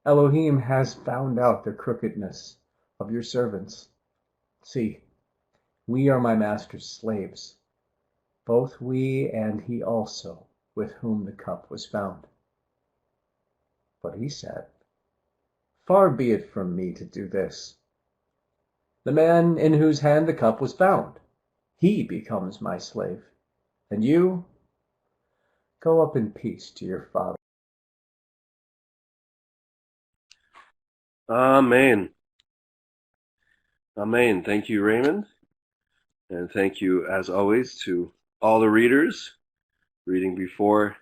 Elohim has found out the crookedness of your servants. See, we are my master's slaves, both we and he also, with whom the cup was found. But he said, Far be it from me to do this. The man in whose hand the cup was found, he becomes my slave. And you, go up in peace to your father. Amen. Amen. Thank you, Raymond. And thank you, as always, to all the readers reading before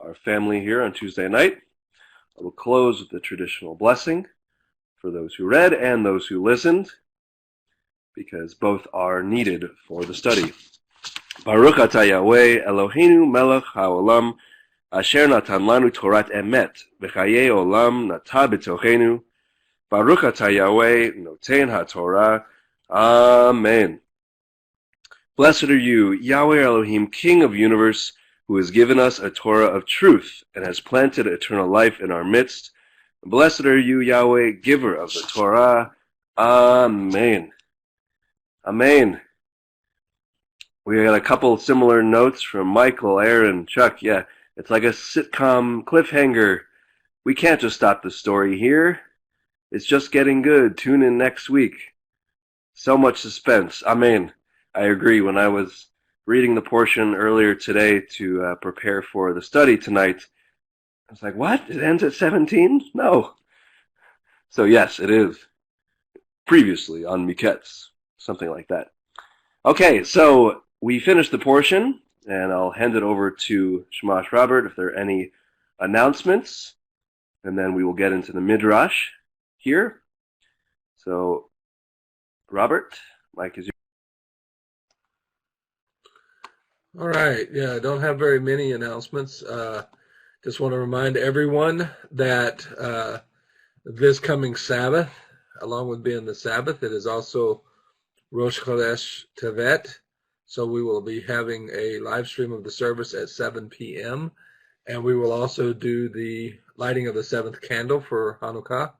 our family here on Tuesday night. I will close with the traditional blessing for those who read and those who listened, because both are needed for the study. Baruch atah Yahweh Eloheinu melech haolam asher natan lanu Torat emet v'chayei olam nata b'tochenu. Baruch atah Yahweh noten haTorah. Amen. Blessed are you, Yahweh Elohim, King of universe, who has given us a Torah of truth and has planted eternal life in our midst. Blessed are you, Yahweh, giver of the Torah. Amen. Amen. We got a couple similar notes from Michael, Aaron, Chuck. Yeah, it's like a sitcom cliffhanger. We can't just stop the story here. It's just getting good. Tune in next week. So much suspense. Amen. I agree. When I was reading the portion earlier today to prepare for the study tonight, I was like, what? It ends at 17? No. So yes, it is. Previously on Miketz. Something like that. Okay, so we finished the portion, and I'll hand it over to Shamash Robert if there are any announcements, and then we will get into the Midrash here. So, Robert, mic is yours. All right. Yeah, I don't have very many announcements. Just want to remind everyone that this coming Sabbath, along with being the Sabbath, it is also Rosh Chodesh Tevet. So we will be having a live stream of the service at 7 p.m. And we will also do the lighting of the seventh candle for Hanukkah,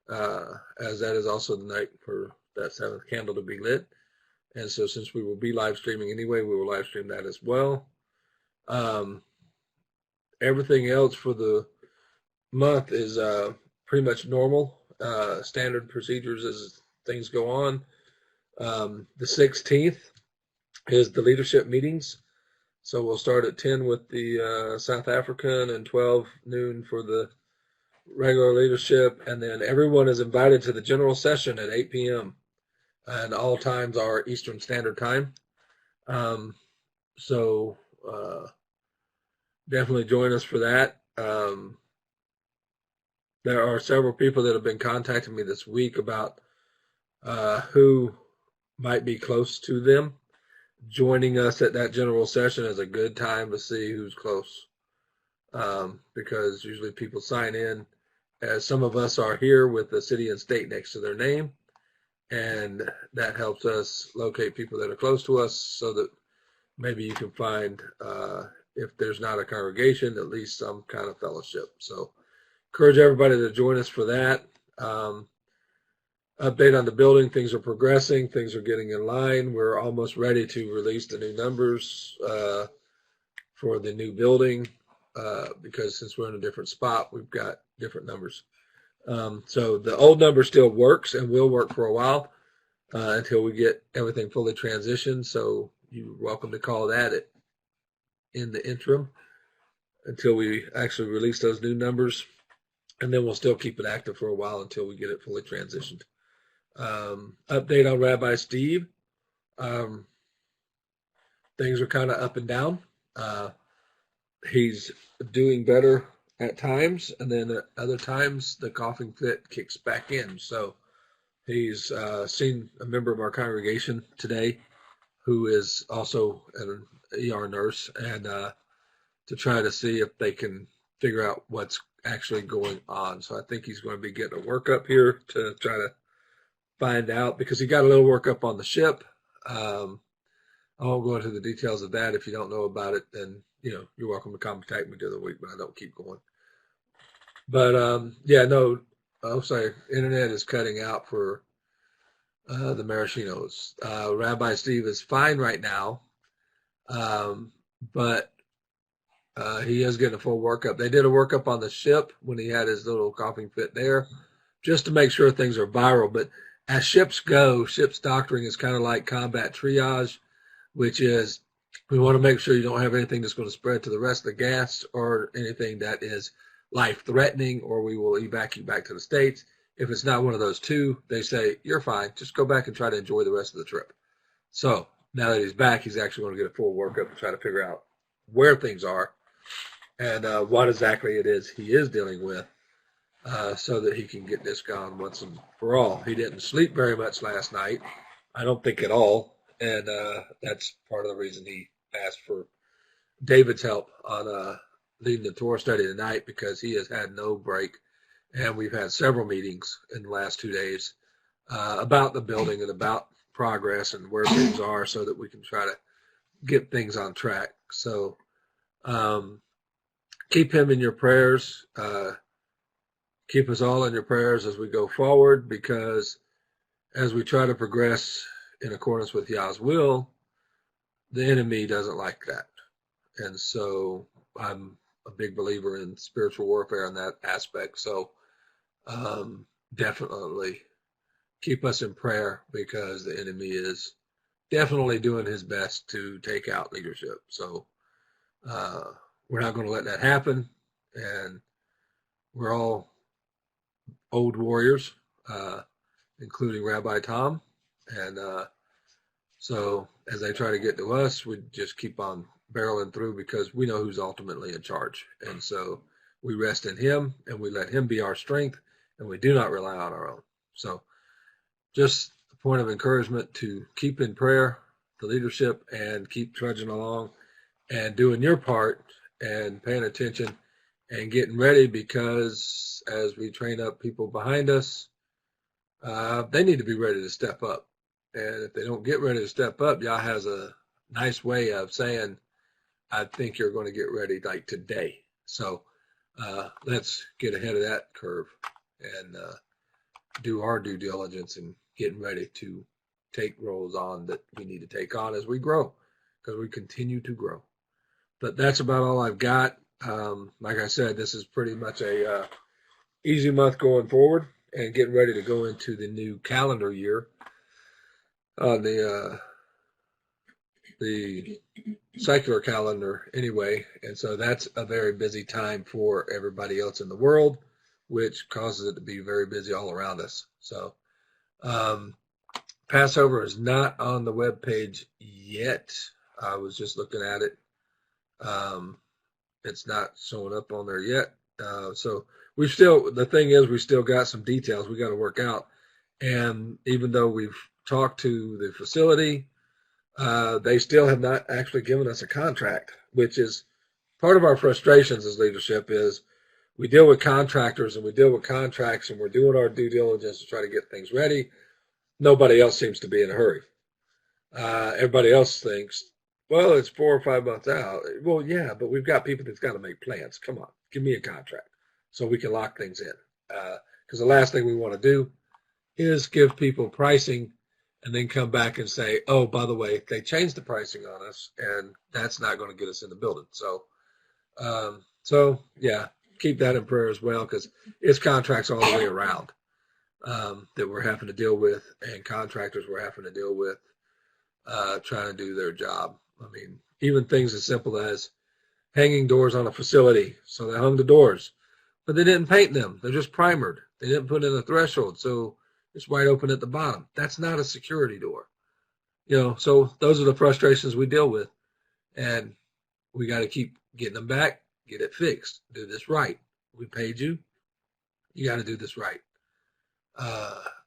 as that is also the night for that seventh candle to be lit. And so since we will be live streaming anyway, we will live stream that as well. Everything else for the month is pretty much normal, standard procedures as things go on. The 16th is the leadership meetings. So we'll start at 10 with the South African and 12 noon for the regular leadership. And then everyone is invited to the general session at 8 p.m. And all times are Eastern Standard Time. So definitely join us for that. There are several people that have been contacting me this week about who might be close to them. Joining us at that general session is a good time to see who's close, because usually people sign in, as some of us are here with the city and state next to their name, and that helps us locate people that are close to us so that maybe you can find, if there's not a congregation, at least some kind of fellowship. So encourage everybody to join us for that. Update on the building. Things are progressing. Things are getting in line. We're almost ready to release the new numbers for the new building, because since we're in a different spot, we've got different numbers. So the old number still works and will work for a while until we get everything fully transitioned. So you're welcome to call that it in the interim until we actually release those new numbers. And then we'll still keep it active for a while until we get it fully transitioned. Update on Rabbi Steve. Things are kind of up and down. He's doing better at times, and then at other times the coughing fit kicks back in. So he's seen a member of our congregation today who is also an ER nurse, and to try to see if they can figure out what's actually going on. So I think he's going to be getting a workup here to try to find out, because he got a little workup on the ship. I won't go into the details of that. If you don't know about it, then you're welcome to contact me the other week, but I don't keep going. But internet is cutting out for the Marashinos. Rabbi Steve is fine right now, but he is getting a full workup. They did a workup on the ship when he had his little coughing fit there, just to make sure things are viral. But as ships go, ship's doctoring is kind of like combat triage, which is we want to make sure you don't have anything that's going to spread to the rest of the gas or anything that is life-threatening, or we will evac you back to the States. If it's not one of those two, they say, you're fine. Just go back and try to enjoy the rest of the trip. So now that he's back, he's actually going to get a full workup and try to figure out where things are and what exactly it is he is dealing with, so that he can get this gone once and for all. He didn't sleep very much last night, I don't think at all, and that's part of the reason he asked for David's help on leading the Torah study tonight, because he has had no break, and we've had several meetings in the last 2 days about the building and about progress and where things are, so that we can try to get things on track. So keep him in your prayers. Keep us all in your prayers as we go forward, because as we try to progress in accordance with Yah's will, the enemy doesn't like that. And so I'm a big believer in spiritual warfare in that aspect. So definitely keep us in prayer, because the enemy is definitely doing his best to take out leadership. So we're not going to let that happen. And we're all old warriors, including Rabbi Tom. And so as they try to get to us, we just keep on barreling through, because we know who's ultimately in charge. And so we rest in him, and we let him be our strength, and we do not rely on our own. So just a point of encouragement to keep in prayer the leadership, and keep trudging along and doing your part and paying attention and getting ready, because as we train up people behind us, they need to be ready to step up. And if they don't get ready to step up, Yah has a nice way of saying, I think you're going to get ready like today. So let's get ahead of that curve and do our due diligence in getting ready to take roles on that we need to take on as we grow, because we continue to grow. But that's about all I've got. Like I said, this is pretty much a easy month going forward, and getting ready to go into the new calendar year on the secular calendar anyway. And so that's a very busy time for everybody else in the world, which causes it to be very busy all around us. So Passover is not on the web page yet. I was just looking at it. It's not showing up on there yet. So the thing is, we still got some details we got to work out. And even though we've talked to the facility, they still have not actually given us a contract, which is part of our frustrations as leadership. Is we deal with contractors and we deal with contracts, and we're doing our due diligence to try to get things ready. Nobody else seems to be in a hurry. Everybody else thinks, well, it's 4 or 5 months out. Well, yeah, but we've got people that's got to make plans. Come on, give me a contract so we can lock things in. Because the last thing we want to do is give people pricing and then come back and say, oh, by the way, they changed the pricing on us, and that's not going to get us in the building. So yeah, keep that in prayer as well, because it's contracts all the way around that we're having to deal with, and contractors we're having to deal with trying to do their job. I mean, even things as simple as hanging doors on a facility. So they hung the doors, but they didn't paint them. They're just primered. They didn't put in a threshold, so it's wide open at the bottom. That's not a security door. So those are the frustrations we deal with, and we got to keep getting them back, get it fixed, do this right. We paid you. You got to do this right.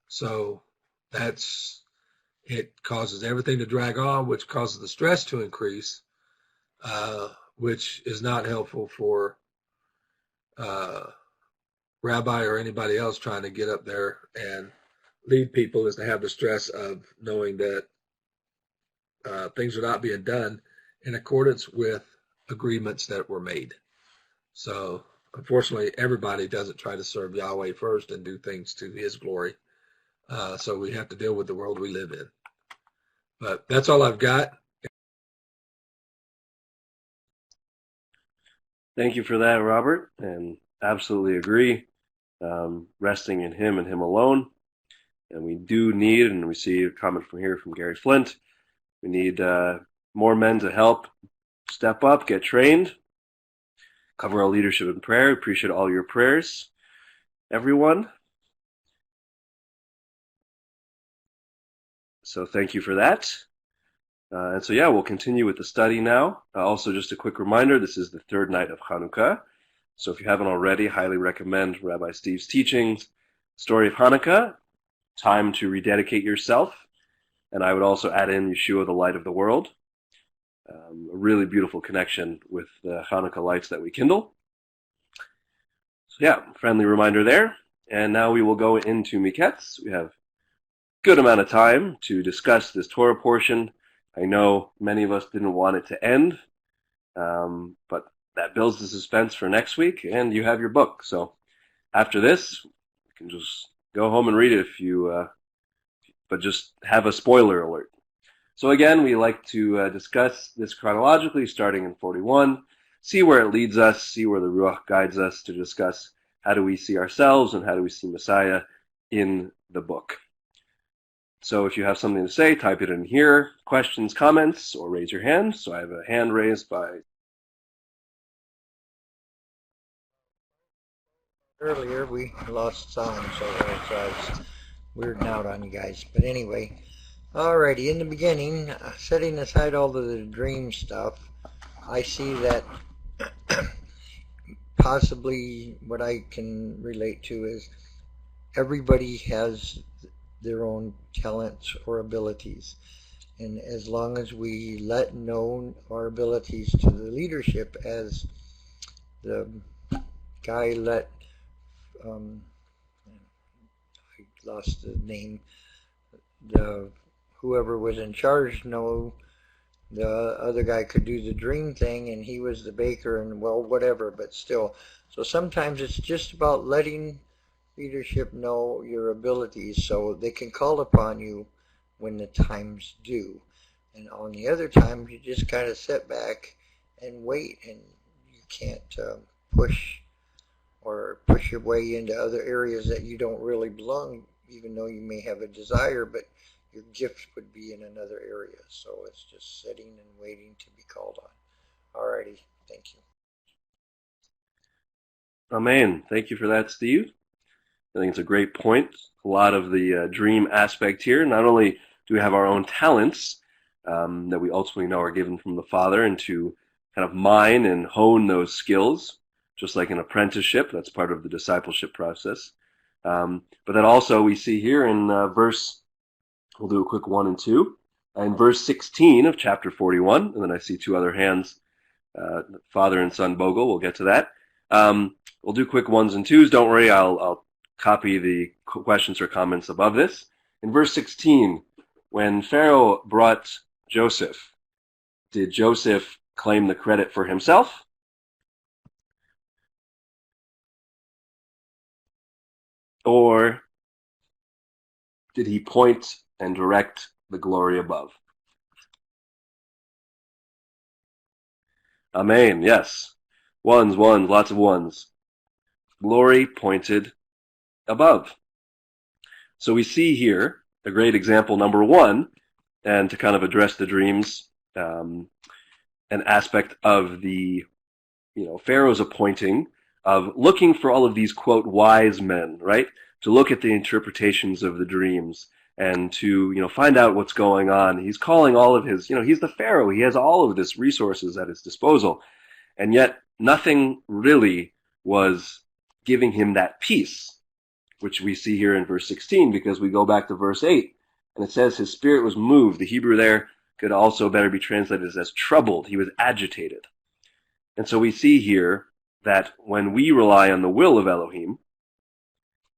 So it causes everything to drag on, which causes the stress to increase, which is not helpful for Rabbi or anybody else trying to get up there and lead people, is to have the stress of knowing that things are not being done in accordance with agreements that were made. So unfortunately, everybody doesn't try to serve Yahweh first and do things to his glory. So we have to deal with the world we live in. But that's all I've got. Thank you for that, Robert, and absolutely agree. resting in Him and Him alone. And we do need, and we see a comment from here from Gary Flint, we need more men to help step up, get trained, cover our leadership in prayer. Appreciate all your prayers, everyone. So thank you for that. And so, yeah, we'll continue with the study now. Also, just a quick reminder, this is the third night of Hanukkah. So if you haven't already, highly recommend Rabbi Steve's teachings, Story of Hanukkah, Time to Rededicate Yourself. And I would also add in Yeshua, the Light of the World. A really beautiful connection with the Hanukkah lights that we kindle. So yeah, friendly reminder there. And now we will go into Miketz. We have a good amount of time to discuss this Torah portion. I know many of us didn't want it to end, but that builds the suspense for next week, and you have your book. So after this, you can just go home and read it if you, but just have a spoiler alert. So again, we like to discuss this chronologically, starting in 41, see where it leads us, see where the Ruach guides us to discuss how do we see ourselves and how do we see Messiah in the book. So if you have something to say, type it in here, questions, comments, or raise your hand. So I have a hand raised by... Earlier we lost sound, so I was weirding out on you guys. But anyway, alrighty, in the beginning, setting aside all of the dream stuff, I see that possibly what I can relate to is everybody has their own talents or abilities. And as long as we let know our abilities to the leadership, as the guy let, I lost the name, whoever was in charge know the other guy could do the dream thing and he was the baker and well, whatever, but still. So sometimes it's just about letting leadership know your abilities so they can call upon you when the time's due. And on the other times, you just kind of sit back and wait, and you can't push your way into other areas that you don't really belong, even though you may have a desire, but your gift would be in another area. So it's just sitting and waiting to be called on. Alrighty, thank you. Amen. Thank you for that, Steve. I think it's a great point. A lot of the dream aspect here. Not only do we have our own talents that we ultimately know are given from the Father, and to kind of mine and hone those skills, just like an apprenticeship. That's part of the discipleship process. But then also we see here in verse, we'll do a quick 1 and 2, in verse 16 of chapter 41, and then I see two other hands, Father and Son Bogle. We'll get to that. We'll do quick 1s and 2s. Don't worry, I'll copy the questions or comments above this. In verse 16, when Pharaoh brought Joseph, did Joseph claim the credit for himself? Or did he point and direct the glory above? Amen. Yes. Ones, lots of ones. Glory pointed above. So we see here a great example, number 1, and to kind of address the dreams, an aspect of the, Pharaoh's appointing of looking for all of these, quote, wise men, right? To look at the interpretations of the dreams and to, find out what's going on. He's calling all of his, he's the Pharaoh. He has all of this resources at his disposal. And yet nothing really was giving him that peace, which we see here in verse 16, because we go back to verse 8, and it says his spirit was moved. The Hebrew there could also better be translated as troubled. He was agitated. And so we see here that when we rely on the will of Elohim,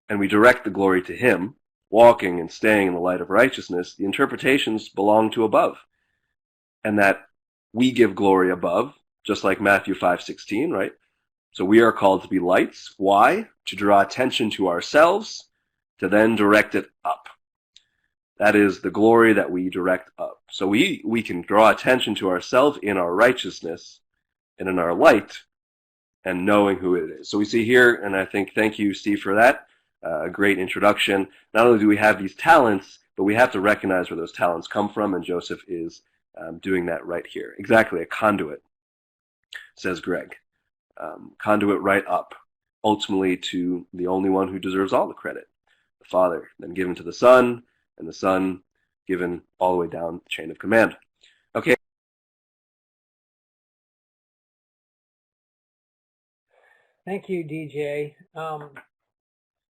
and we direct the glory to him, walking and staying in the light of righteousness, the interpretations belong to above. And that we give glory above, just like Matthew 5:16, right? So we are called to be lights. Why? To draw attention to ourselves, to then direct it up. That is the glory that we direct up. So we can draw attention to ourselves in our righteousness and in our light, and knowing who it is. So we see here, and I think, thank you, Steve, for that. A great introduction. Not only do we have these talents, but we have to recognize where those talents come from, and Joseph is doing that right here. Exactly, a conduit, says Greg. Conduit right up, ultimately to the only one who deserves all the credit, the Father, then given to the Son, and the Son given all the way down the chain of command. Okay. Thank you, DJ.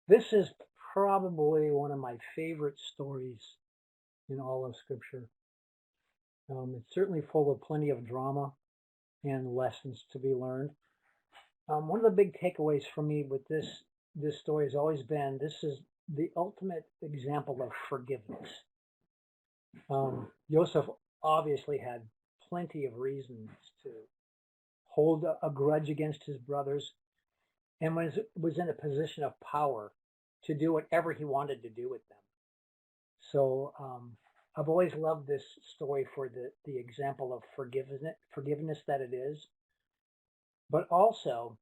This is probably one of my favorite stories in all of Scripture. It's certainly full of plenty of drama and lessons to be learned. One of the big takeaways for me with this story has always been this is the ultimate example of forgiveness. Joseph obviously had plenty of reasons to hold a grudge against his brothers, and was in a position of power to do whatever he wanted to do with them. So I've always loved this story for the example of forgiveness that it is. But also,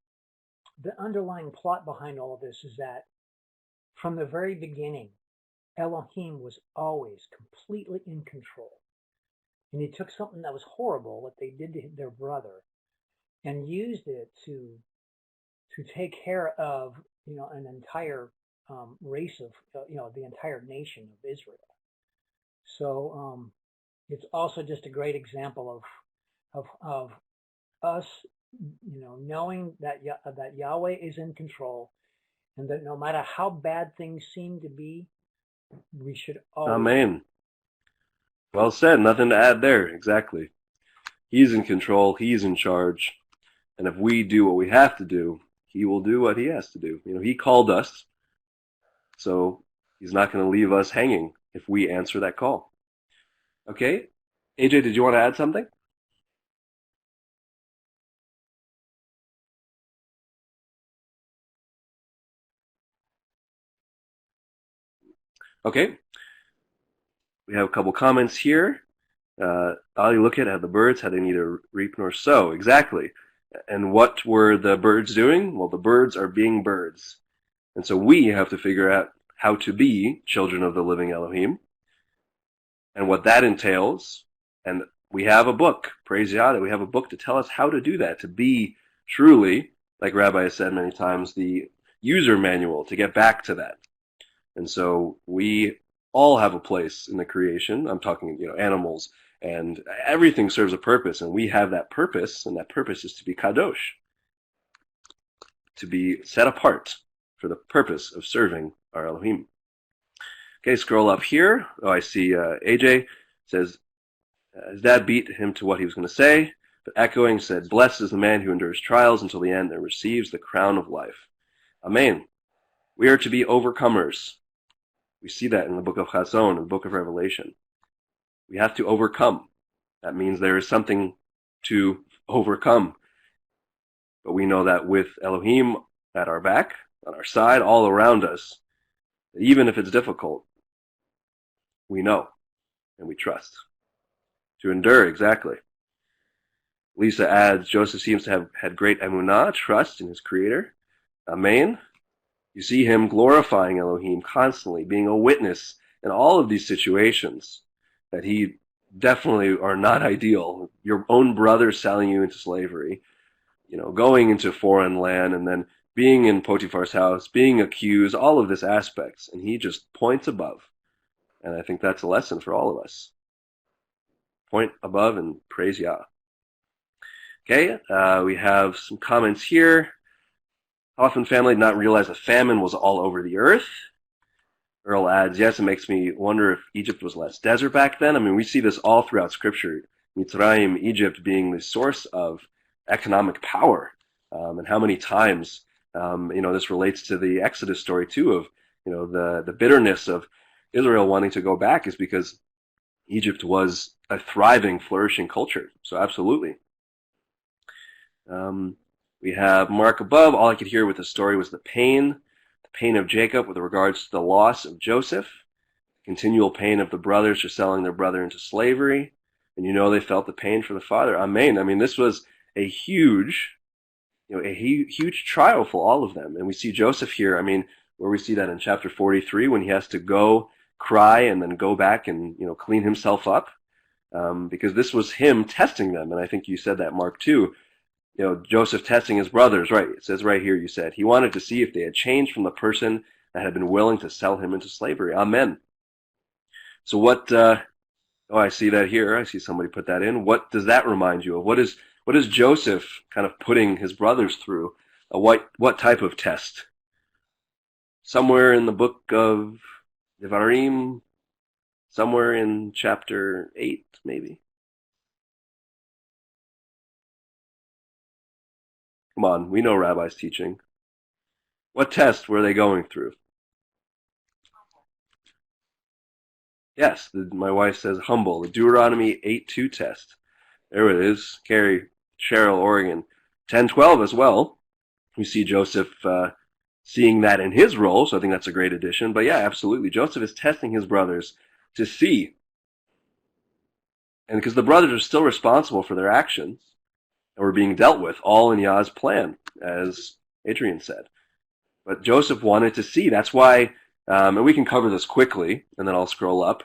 the underlying plot behind all of this is that from the very beginning, Elohim was always completely in control. And he took something that was horrible, what they did to their brother, and used it to take care of, an entire race of, the entire nation of Israel. So it's also just a great example of us, knowing that Yahweh is in control, and that no matter how bad things seem to be, we should always. Amen. Well said. Nothing to add there. Exactly. He's in control. He's in charge. And if we do what we have to do, he will do what he has to do. He called us, so he's not going to leave us hanging if we answer that call. Okay? AJ, did you want to add something? Okay. We have a couple comments here. Ali, look at how the birds had they neither reap nor sow. Exactly. And what were the birds doing? Well, the birds are being birds. And so we have to figure out how to be children of the living Elohim and what that entails. And we have a book, praise Yah, that we have a book to tell us how to do that, to be truly, like Rabbi has said many times, the user manual, to get back to that. And so we all have a place in the creation. I'm talking, animals, and everything serves a purpose, and we have that purpose, and that purpose is to be kadosh, to be set apart for the purpose of serving our Elohim. Okay, scroll up here. Oh, I see AJ says, his dad beat him to what he was going to say, but echoing said, blessed is the man who endures trials until the end and receives the crown of life. Amen. We are to be overcomers. We see that in the book of Chazon, in the book of Revelation. We have to overcome. That means there is something to overcome. But we know that with Elohim at our back, on our side, all around us, even if it's difficult, we know and we trust. To endure, exactly. Lisa adds, Joseph seems to have had great emunah, trust in his creator. Amen. You see him glorifying Elohim constantly, being a witness in all of these situations that he definitely are not ideal. Your own brother selling you into slavery, going into foreign land, and then being in Potiphar's house, being accused, all of this aspects, and he just points above. And I think that's a lesson for all of us. Point above and praise Yah. Okay, we have some comments here. Often family did not realize the famine was all over the earth. Earl adds, yes, it makes me wonder if Egypt was less desert back then. I mean, we see this all throughout Scripture. Mitzrayim, Egypt, being the source of economic power. And how many times, this relates to the Exodus story too of, the bitterness of Israel wanting to go back is because Egypt was a thriving, flourishing culture. So absolutely. We have Mark above. All I could hear with the story was the pain of Jacob with regards to the loss of Joseph, continual pain of the brothers for selling their brother into slavery. And they felt the pain for the father. Amen. I mean, this was a huge a huge trial for all of them. And we see Joseph here, where we see that in chapter 43 when he has to go cry and then go back and, clean himself up. Because this was him testing them. And I think you said that, Mark, too. Joseph testing his brothers, right? It says right here, you said, he wanted to see if they had changed from the person that had been willing to sell him into slavery. Amen. So what, I see that here. I see somebody put that in. What does that remind you of? What is Joseph kind of putting his brothers through? What type of test? Somewhere in the book of Devarim, somewhere in chapter 8, maybe. Come on, we know Rabbi's teaching. What test were they going through? Yes, my wife says humble. The Deuteronomy 8:2 test. There it is. Carrie, Cheryl, Oregon. 10:12 as well. We see Joseph seeing that in his role, so I think that's a great addition. But yeah, absolutely. Joseph is testing his brothers to see. And because the brothers are still responsible for their actions, and were being dealt with, all in Yah's plan, as Adrian said. But Joseph wanted to see. That's why, and we can cover this quickly, and then I'll scroll up.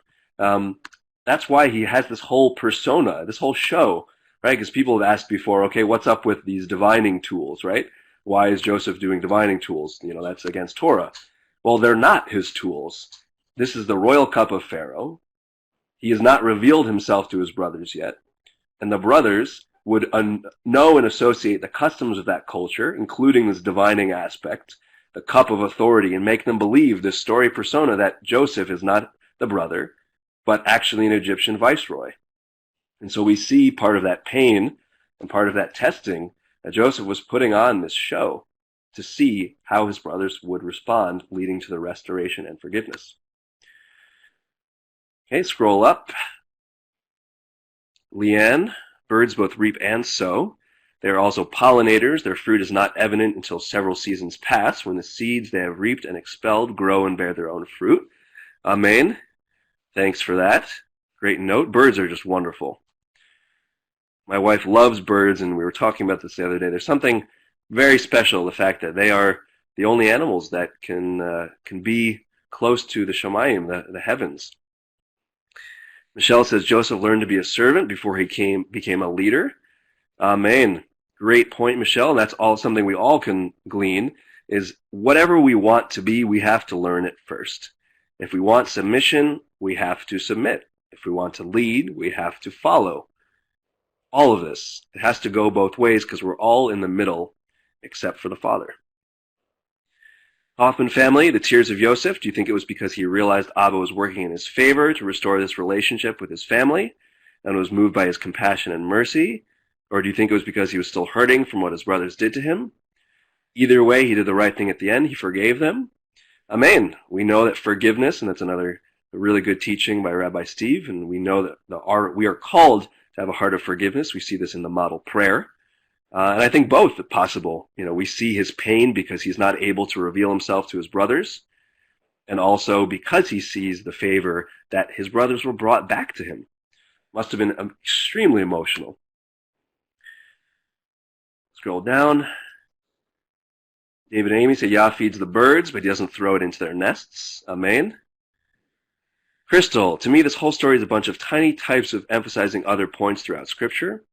That's why he has this whole persona, this whole show, right? Because people have asked before, okay, what's up with these divining tools, right? Why is Joseph doing divining tools? That's against Torah. Well, they're not his tools. This is the royal cup of Pharaoh. He has not revealed himself to his brothers yet. And the brothers would know and associate the customs of that culture, including this divining aspect, the cup of authority, and make them believe this story persona that Joseph is not the brother, but actually an Egyptian viceroy. And so we see part of that pain and part of that testing that Joseph was putting on this show to see how his brothers would respond, leading to the restoration and forgiveness. Okay, scroll up. Leanne, birds both reap and sow. They are also pollinators. Their fruit is not evident until several seasons pass, when the seeds they have reaped and expelled grow and bear their own fruit. Amen. Thanks for that. Great note. Birds are just wonderful. My wife loves birds, and we were talking about this the other day. There's something very special, the fact that they are the only animals that can be close to the Shamayim, the heavens. Michelle says Joseph learned to be a servant before he became a leader. Amen. Great point, Michelle. And that's all something we all can glean, is whatever we want to be, we have to learn it first. If we want submission, we have to submit. If we want to lead, we have to follow. All of this, it has to go both ways because we're all in the middle except for the Father. Hoffman family, the tears of Yosef. Do you think it was because he realized Abba was working in his favor to restore this relationship with his family and was moved by his compassion and mercy? Or do you think it was because he was still hurting from what his brothers did to him? Either way, he did the right thing at the end. He forgave them. Amen. We know that forgiveness, and that's another really good teaching by Rabbi Steve, and we know that we are called to have a heart of forgiveness. We see this in the model prayer. And I think both are possible. We see his pain because he's not able to reveal himself to his brothers, and also because he sees the favor that his brothers were brought back to him. Must have been extremely emotional. Scroll down. David and Amy say Yah feeds the birds, but he doesn't throw it into their nests. Amen. Crystal, to me this whole story is a bunch of tiny types of emphasizing other points throughout Scripture.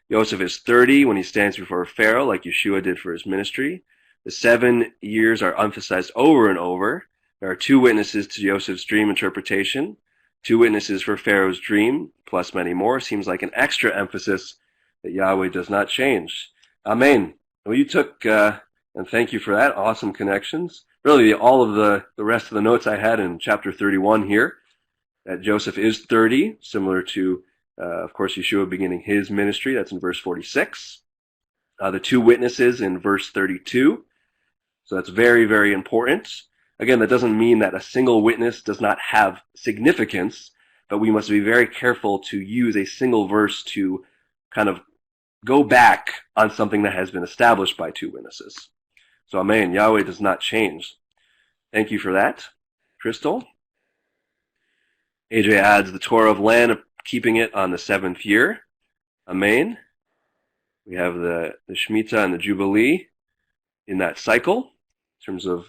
Joseph is 30 when he stands before Pharaoh, like Yeshua did for his ministry. The 7 years are emphasized over and over. There are 2 witnesses to Joseph's dream interpretation, 2 witnesses for Pharaoh's dream, plus many more. Seems like an extra emphasis that Yahweh does not change. Amen. Well, you took, and thank you for that, awesome connections. Really, all of the rest of the notes I had in chapter 31 here, that Joseph is 30, similar to of course, Yeshua beginning his ministry. That's in verse 46. The 2 witnesses in verse 32. So that's very, very important. Again, that doesn't mean that a single witness does not have significance, but we must be very careful to use a single verse to kind of go back on something that has been established by 2 witnesses. So, amen. Yahweh does not change. Thank you for that, Crystal. AJ adds the Torah of land, keeping it on the 7th year. Amen. We have the Shemitah and the Jubilee in that cycle, in terms of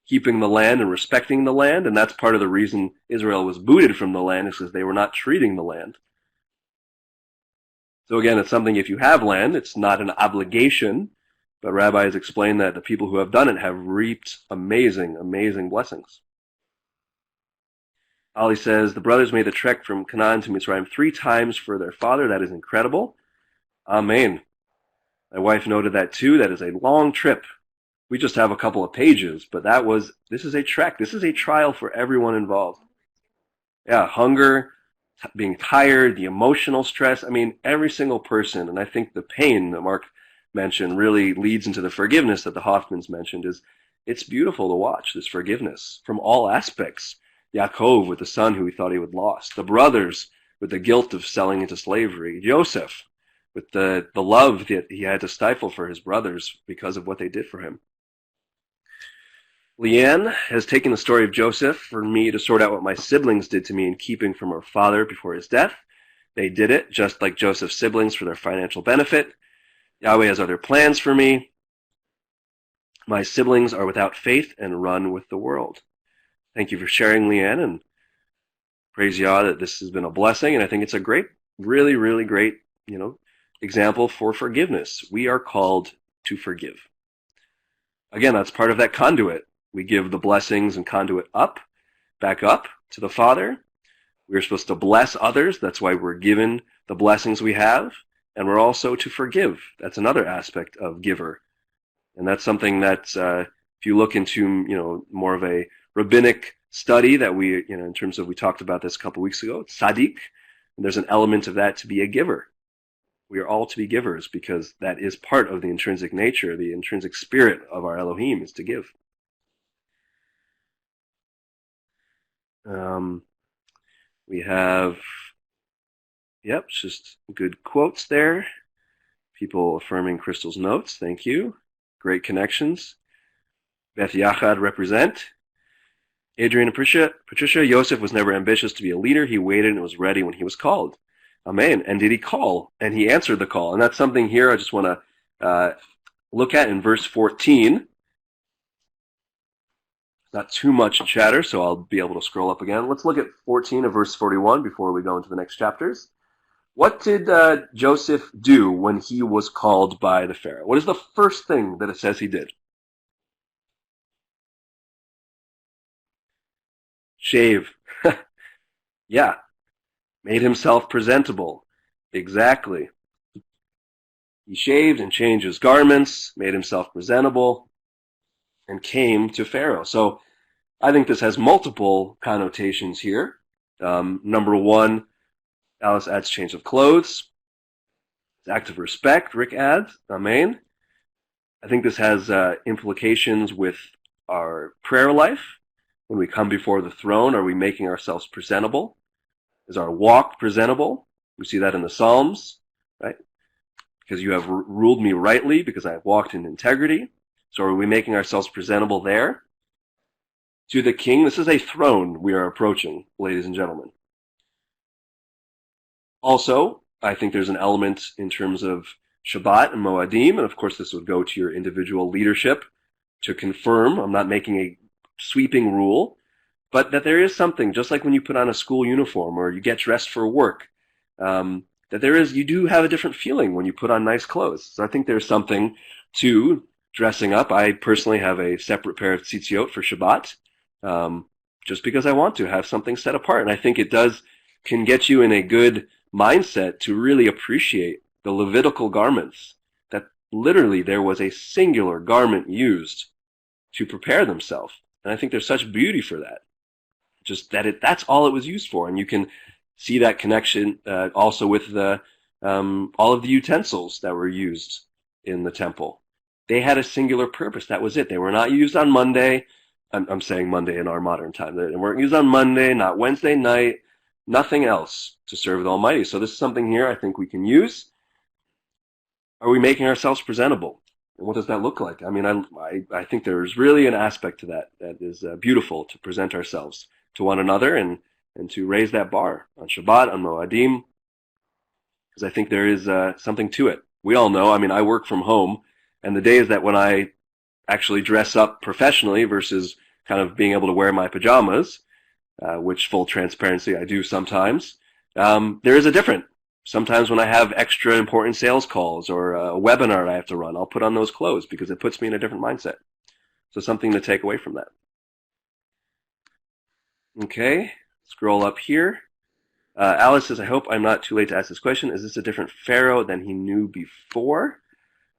keeping the land and respecting the land, and that's part of the reason Israel was booted from the land, is because they were not treating the land. So again, it's something, if you have land, it's not an obligation, but rabbis explain that the people who have done it have reaped amazing, amazing blessings. Ali says, the brothers made the trek from Canaan to Mitzrayim 3 times for their father. That is incredible. Amen. My wife noted that too. That is a long trip. We just have a couple of pages, but this is a trek. This is a trial for everyone involved. Yeah, hunger, being tired, the emotional stress. I mean, every single person, and I think the pain that Mark mentioned really leads into the forgiveness that the Hoffmans mentioned. It's beautiful to watch, this forgiveness from all aspects. Yaakov with the son who he thought he would lost. The brothers with the guilt of selling into slavery. Joseph with the love that he had to stifle for his brothers because of what they did for him. Leanne has taken the story of Joseph for me to sort out what my siblings did to me in keeping from her father before his death. They did it just like Joseph's siblings for their financial benefit. Yahweh has other plans for me. My siblings are without faith and run with the world. Thank you for sharing, Leanne, and praise Yah that this has been a blessing. And I think it's a great, really, really great, example for forgiveness. We are called to forgive. Again, that's part of that conduit. We give the blessings and conduit back up to the Father. We're supposed to bless others. That's why we're given the blessings we have. And we're also to forgive. That's another aspect of giver. And that's something that, if you look into, more of a rabbinic study that we, in terms of, we talked about this a couple weeks ago, tzaddik, and there's an element of that to be a giver. We are all to be givers because that is part of the intrinsic nature, the intrinsic spirit of our Elohim is to give. We have, just good quotes there. People affirming Crystal's notes. Thank you. Great connections. Beth Yachad represent. Adrian and Patricia, Yosef was never ambitious to be a leader. He waited and was ready when he was called. Amen. And did he call? And he answered the call. And that's something here I just want to look at in verse 14. Not too much chatter, so I'll be able to scroll up again. Let's look at 14 of verse 41 before we go into the next chapters. What did Joseph do when he was called by the Pharaoh? What is the first thing that it says he did? Shave. Yeah. Made himself presentable. Exactly. He shaved and changed his garments, made himself presentable, and came to Pharaoh. So I think this has multiple connotations here. Number one, Alice adds change of clothes. It's act of respect, Rick adds. Amen. I think this has implications with our prayer life. When we come before the throne, are we making ourselves presentable? Is our walk presentable? We see that in the Psalms, right? Because you have ruled me rightly, because I have walked in integrity. So are we making ourselves presentable there? To the king, this is a throne we are approaching, ladies and gentlemen. Also, I think there's an element in terms of Shabbat and Moadim, and of course this would go to your individual leadership to confirm. I'm not making a sweeping rule, but that there is something, just like when you put on a school uniform or you get dressed for work, that you do have a different feeling when you put on nice clothes. So I think there's something to dressing up. I personally have a separate pair of tzitziot for Shabbat, just because I want to have something set apart. And I think it can get you in a good mindset to really appreciate the Levitical garments, that literally there was a singular garment used to prepare themselves. And I think there's such beauty for that. Just that's all it was used for. And you can see that connection also with all of the utensils that were used in the temple. They had a singular purpose. That was it. They were not used on Monday. I'm saying Monday in our modern time. They weren't used on Monday, not Wednesday night, nothing else to serve the Almighty. So this is something here I think we can use. Are we making ourselves presentable? And what does that look like? I mean, I think there's really an aspect to that is beautiful, to present ourselves to one another and to raise that bar on Shabbat, on Moadim, because I think there is something to it. we all know, I mean, I work from home, and the days that when I actually dress up professionally versus kind of being able to wear my pajamas, which full transparency I do sometimes, there is a difference. Sometimes when I have extra important sales calls or a webinar I have to run, I'll put on those clothes because it puts me in a different mindset. So something to take away from that. Okay, scroll up here. Alice says, I hope I'm not too late to ask this question. Is this a different Pharaoh than he knew before?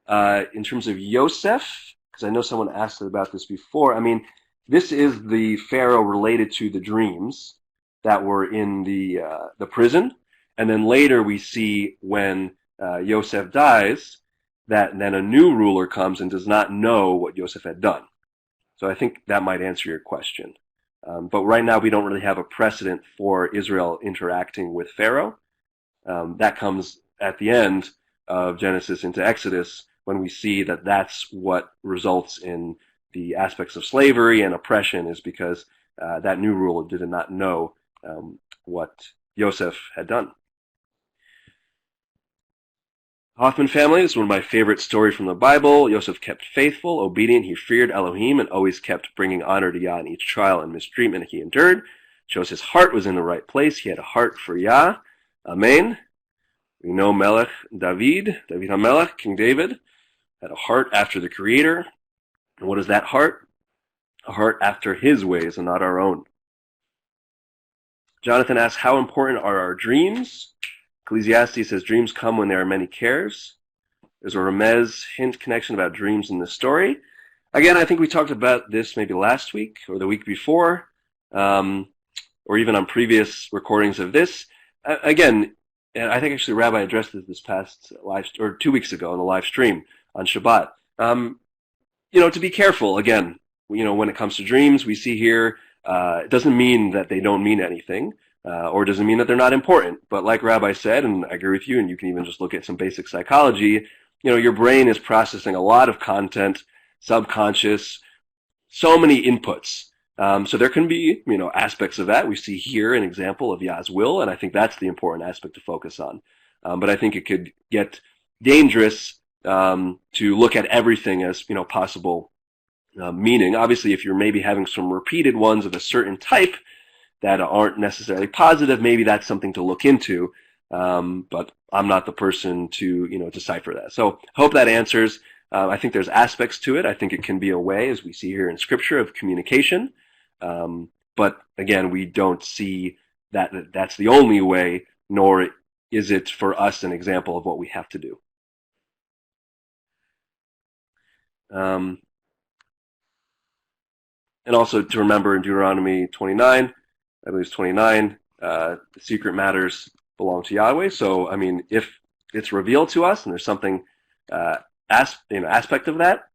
In terms of Yosef, because I know someone asked about this before, I mean, this is the Pharaoh related to the dreams that were in the prison. And then later we see when Yosef dies, that then a new ruler comes and does not know what Yosef had done. So I think that might answer your question. But right now we don't really have a precedent for Israel interacting with Pharaoh. That comes at the end of Genesis into Exodus when we see that that's what results in the aspects of slavery and oppression, is because that new ruler did not know what Yosef had done. Hoffman family, this is one of my favorite stories from the Bible. Yosef kept faithful, obedient. He feared Elohim and always kept bringing honor to Yah in each trial and mistreatment he endured. Shows his heart was in the right place. He had a heart for Yah. Amen. We know Melech David HaMelech, King David, had a heart after the Creator. And what is that heart? A heart after his ways and not our own. Jonathan asks, how important are our dreams? Ecclesiastes says dreams come when there are many cares. There's a Remez hint connection about dreams in this story. Again, I think we talked about this maybe last week or the week before, or even on previous recordings of this. Again, and I think actually Rabbi addressed this past live, or 2 weeks ago on the live stream on Shabbat. To be careful, again, when it comes to dreams, we see here, it doesn't mean that they don't mean anything. Or doesn't mean that they're not important. But like Rabbi said, and I agree with you, and you can even just look at some basic psychology, your brain is processing a lot of content, subconscious, so many inputs. So there can be, aspects of that. We see here an example of Yah's will, and I think that's the important aspect to focus on. But I think it could get dangerous to look at everything as, possible meaning. Obviously, if you're maybe having some repeated ones of a certain type, that aren't necessarily positive, maybe that's something to look into, but I'm not the person to, decipher that. So hope that answers. I think there's aspects to it. I think it can be a way, as we see here in Scripture, of communication. But again, we don't see that that's the only way, nor is it for us an example of what we have to do. And also to remember in Deuteronomy 29, I believe it's 29, the secret matters belong to Yahweh. So, I mean, if it's revealed to us and there's something, aspect of that,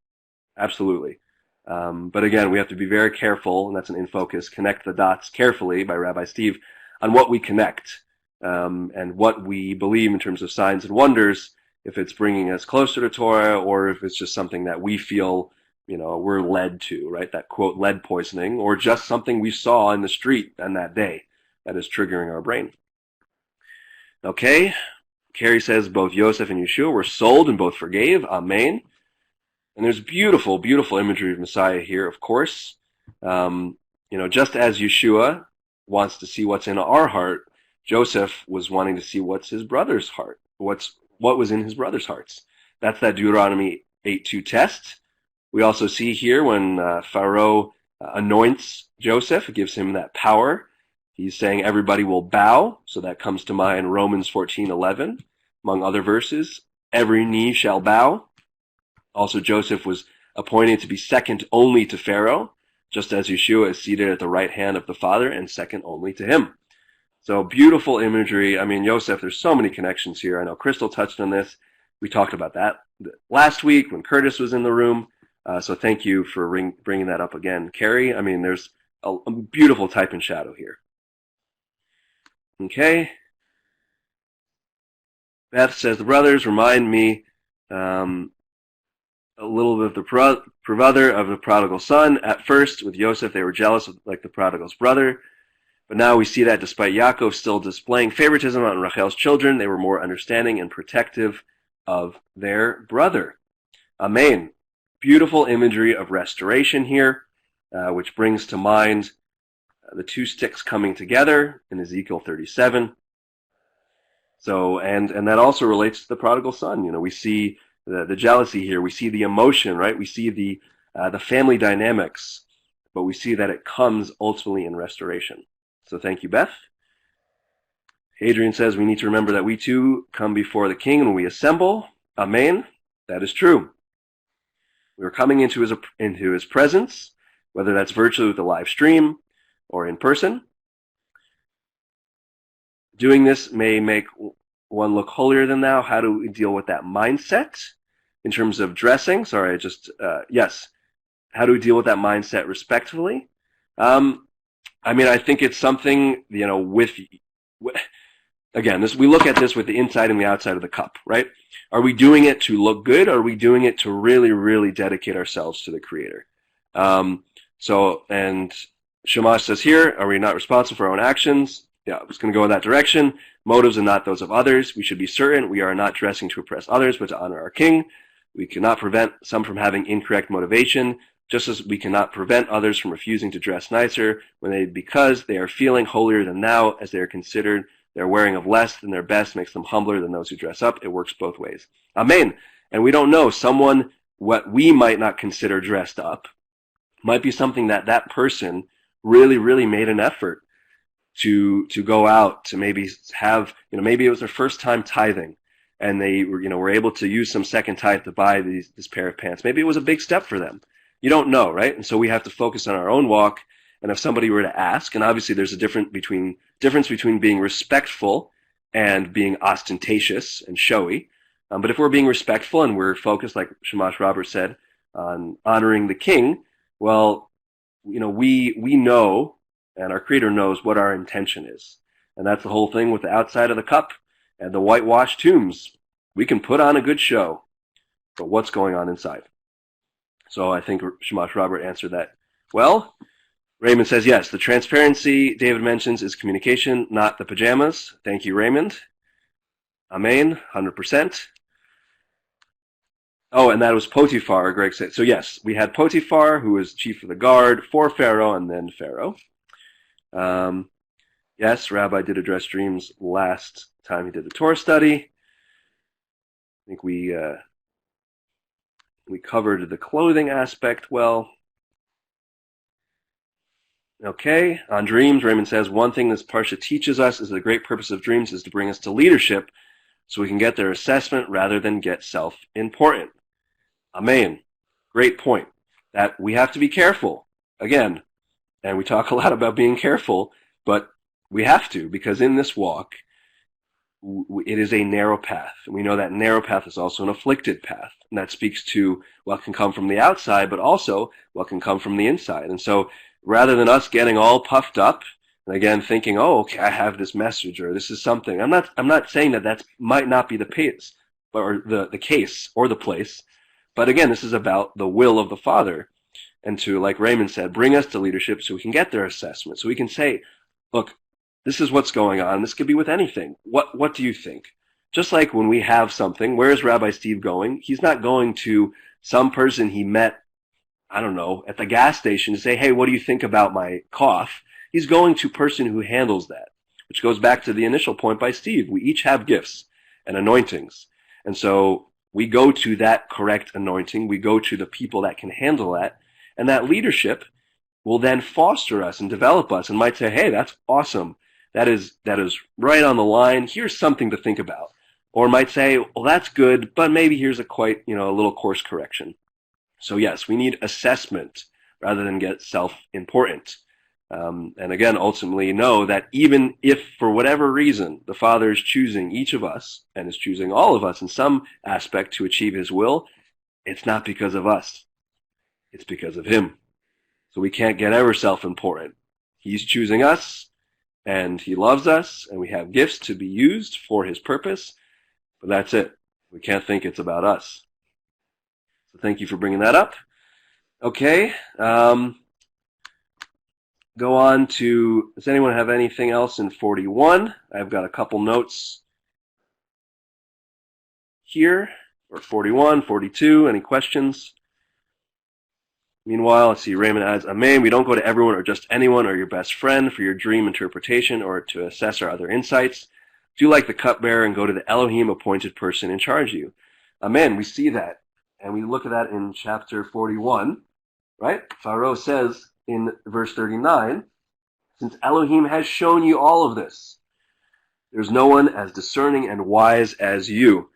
absolutely. But again, we have to be very careful, and that's an in focus, connect the dots carefully by Rabbi Steve on what we connect, and what we believe in terms of signs and wonders, if it's bringing us closer to Torah or if it's just something that we feel we're led to, right? That quote, lead poisoning, or just something we saw in the street on that day that is triggering our brain. Okay. Carrie says both Yosef and Yeshua were sold and both forgave. Amen. And there's beautiful, beautiful imagery of Messiah here, of course. Just as Yeshua wants to see what's in our heart, Joseph was wanting to see what's his brother's heart, what was in his brother's hearts. That's that Deuteronomy 8:2 test. We also see here when Pharaoh anoints Joseph, it gives him that power. He's saying everybody will bow. So that comes to mind Romans 14:11, among other verses. Every knee shall bow. Also, Joseph was appointed to be second only to Pharaoh, just as Yeshua is seated at the right hand of the Father and second only to him. So beautiful imagery. I mean, Joseph, there's so many connections here. I know Crystal touched on this. We talked about that last week when Curtis was in the room. So thank you for bringing that up again, Carrie. I mean, there's a beautiful type and shadow here. Okay. Beth says, the brothers remind me a little bit of the brother of the prodigal son. At first, with Yosef, they were jealous of like the prodigal's brother. But now we see that despite Yaakov still displaying favoritism on Rachel's children, they were more understanding and protective of their brother. Amen. Beautiful imagery of restoration here, which brings to mind the two sticks coming together in Ezekiel 37. So, and that also relates to the prodigal son. You know, we see the jealousy here. We see the emotion, right? We see the family dynamics, but we see that it comes ultimately in restoration. So thank you, Beth. Adrian says we need to remember that we too come before the King when we assemble. Amen. That is true. We are coming into his presence, whether that's virtually with a live stream or in person. Doing this may make one look holier than thou. How do we deal with that mindset in terms of dressing? Sorry, yes. How do we deal with that mindset respectfully? I think it's something, again, we look at this with the inside and the outside of the cup, right? Are we doing it to look good? Or are we doing it to really, really dedicate ourselves to the Creator? And Shamash says here, are we not responsible for our own actions? Yeah, I was going to go in that direction. Motives and not those of others. We should be certain we are not dressing to oppress others, but to honor our King. We cannot prevent some from having incorrect motivation, just as we cannot prevent others from refusing to dress nicer because they are feeling holier than thou, as they are considered their wearing of less than their best makes them humbler than those who dress up. It works both ways. Amen. And we don't know, someone, what we might not consider dressed up, might be something that person really, really made an effort to go out, to maybe have, maybe it was their first time tithing, and they were able to use some second tithe to buy this pair of pants. Maybe it was a big step for them. You don't know, right? And so we have to focus on our own walk. And if somebody were to ask, and obviously there's a difference between being respectful and being ostentatious and showy. But if we're being respectful and we're focused, like Shamash Robert said, on honoring the King, well, we know, and our Creator knows what our intention is. And that's the whole thing with the outside of the cup and the whitewashed tombs. We can put on a good show, but what's going on inside? So I think Shamash Robert answered that well. Raymond says, yes, the transparency David mentions is communication, not the pajamas. Thank you, Raymond. Amen, 100%. Oh, and that was Potiphar, Greg said. So yes, we had Potiphar, who was chief of the guard for Pharaoh and then Pharaoh. Yes, Rabbi did address dreams last time he did the Torah study. I think we covered the clothing aspect well. Okay, on dreams, Raymond says, one thing this Parsha teaches us is the great purpose of dreams is to bring us to leadership so we can get their assessment rather than get self-important. Amen. Great point. That we have to be careful. Again, and we talk a lot about being careful, but we have to, because in this walk, it is a narrow path. And we know that narrow path is also an afflicted path. And that speaks to what can come from the outside, but also what can come from the inside. And so rather than us getting all puffed up and again thinking, oh, okay, I have this message or this is something. I'm not saying that might not be the pace or the case or the place. But again, this is about the will of the Father. And to, like Raymond said, bring us to leadership so we can get their assessment. So we can say, look, this is what's going on. This could be with anything. What do you think? Just like when we have something, where is Rabbi Steve going? He's not going to some person he met, I don't know, at the gas station to say, hey, what do you think about my cough? He's going to a person who handles that, which goes back to the initial point by Steve. We each have gifts and anointings. And so we go to that correct anointing. We go to the people that can handle that. And that leadership will then foster us and develop us and might say, hey, that's awesome. That is right on the line. Here's something to think about. Or might say, well, that's good, but maybe here's a little course correction. So yes, we need assessment rather than get self-important. And again, ultimately know that even if for whatever reason the Father is choosing each of us and is choosing all of us in some aspect to achieve His will, it's not because of us. It's because of Him. So we can't get ever self-important. He's choosing us and He loves us and we have gifts to be used for His purpose. But that's it. We can't think it's about us. So thank you for bringing that up. Okay. Go on to, does anyone have anything else in 41? I've got a couple notes here, or 41, 42, any questions? Meanwhile, let's see, Raymond adds, Amen, we don't go to everyone or just anyone or your best friend for your dream interpretation or to assess our other insights. Do like the cupbearer and go to the Elohim appointed person in charge of you. Amen, we see that. And we look at that in chapter 41, right? Pharaoh says in verse 39, since Elohim has shown you all of this, there's no one as discerning and wise as you.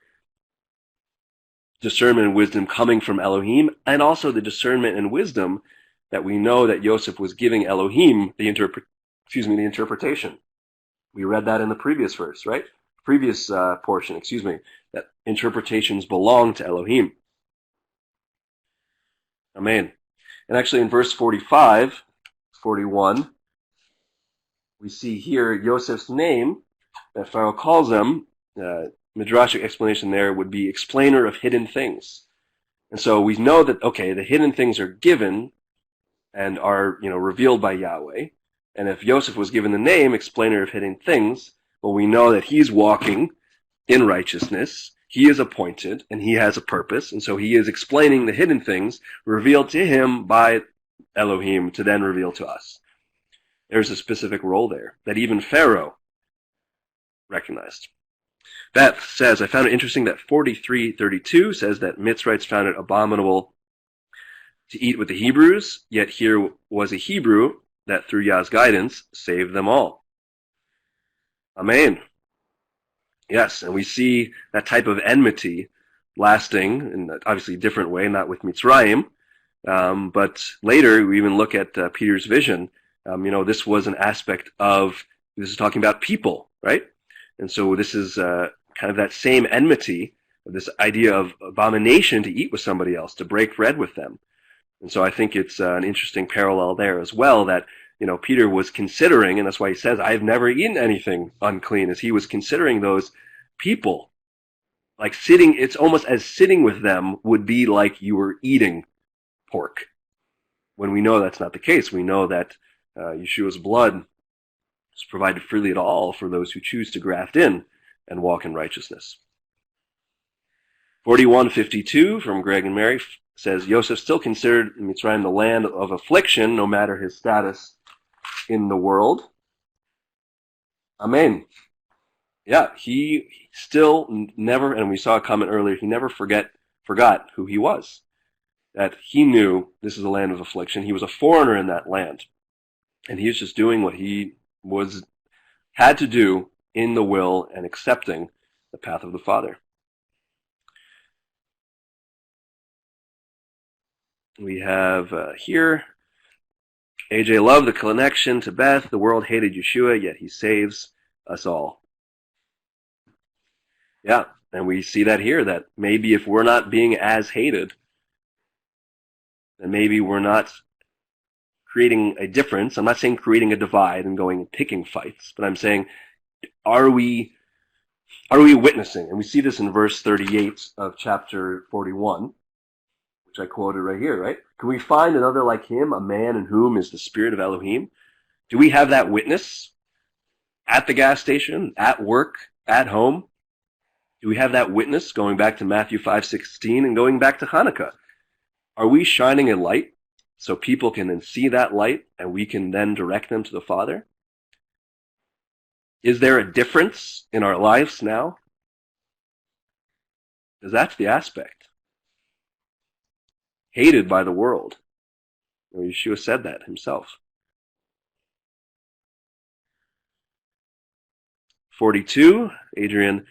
Discernment and wisdom coming from Elohim, and also the discernment and wisdom that we know that Yosef was giving Elohim the interpretation. We read that in the previous verse, right? Previous portion, that interpretations belong to Elohim. Amen. And actually in verse 45, 41, we see here Yosef's name that Pharaoh calls him, Midrashic explanation there would be explainer of hidden things. And so we know that, okay, the hidden things are given and are, revealed by Yahweh. And if Yosef was given the name explainer of hidden things, well, we know that he's walking in righteousness. He is appointed and he has a purpose. And so he is explaining the hidden things revealed to him by Elohim to then reveal to us. There's a specific role there that even Pharaoh recognized. Beth says, I found it interesting that 43:32 says that Mitzrites found it abominable to eat with the Hebrews, yet here was a Hebrew that through Yah's guidance saved them all. Amen. Yes, and we see that type of enmity lasting in obviously a different way, not with Mitzrayim, but later we even look at Peter's vision. This was an aspect of, this is talking about people, right? And so this is kind of that same enmity, this idea of abomination to eat with somebody else, to break bread with them. And so I think it's an interesting parallel there as well that, Peter was considering, and that's why he says, I've never eaten anything unclean, as he was considering those people. Like it's almost as sitting with them would be like you were eating pork. When we know that's not the case, we know that Yeshua's blood is provided freely at all for those who choose to graft in and walk in righteousness. 41:52 from Greg and Mary says, Yosef still considered Mitzrayim the land of affliction, no matter his status in the world. Amen. Yeah, he still never, and we saw a comment earlier, he never forgot who he was. That he knew this is a land of affliction. He was a foreigner in that land. And he was just doing what he had to do in the will and accepting the path of the Father. We have here, AJ loved the connection to Beth. The world hated Yeshua, yet he saves us all. Yeah, and we see that here, that maybe if we're not being as hated, then maybe we're not creating a difference. I'm not saying creating a divide and going and picking fights, but I'm saying, are we witnessing? And we see this in verse 38 of chapter 41, which I quoted right here, right? Can we find another like him, a man in whom is the spirit of Elohim? Do we have that witness at the gas station, at work, at home? Do we have that witness going back to Matthew 5:16 and going back to Hanukkah? Are we shining a light so people can then see that light and we can then direct them to the Father? Is there a difference in our lives now? Because that's the aspect. Hated by the world. Well, Yeshua said that himself. 42, Adrian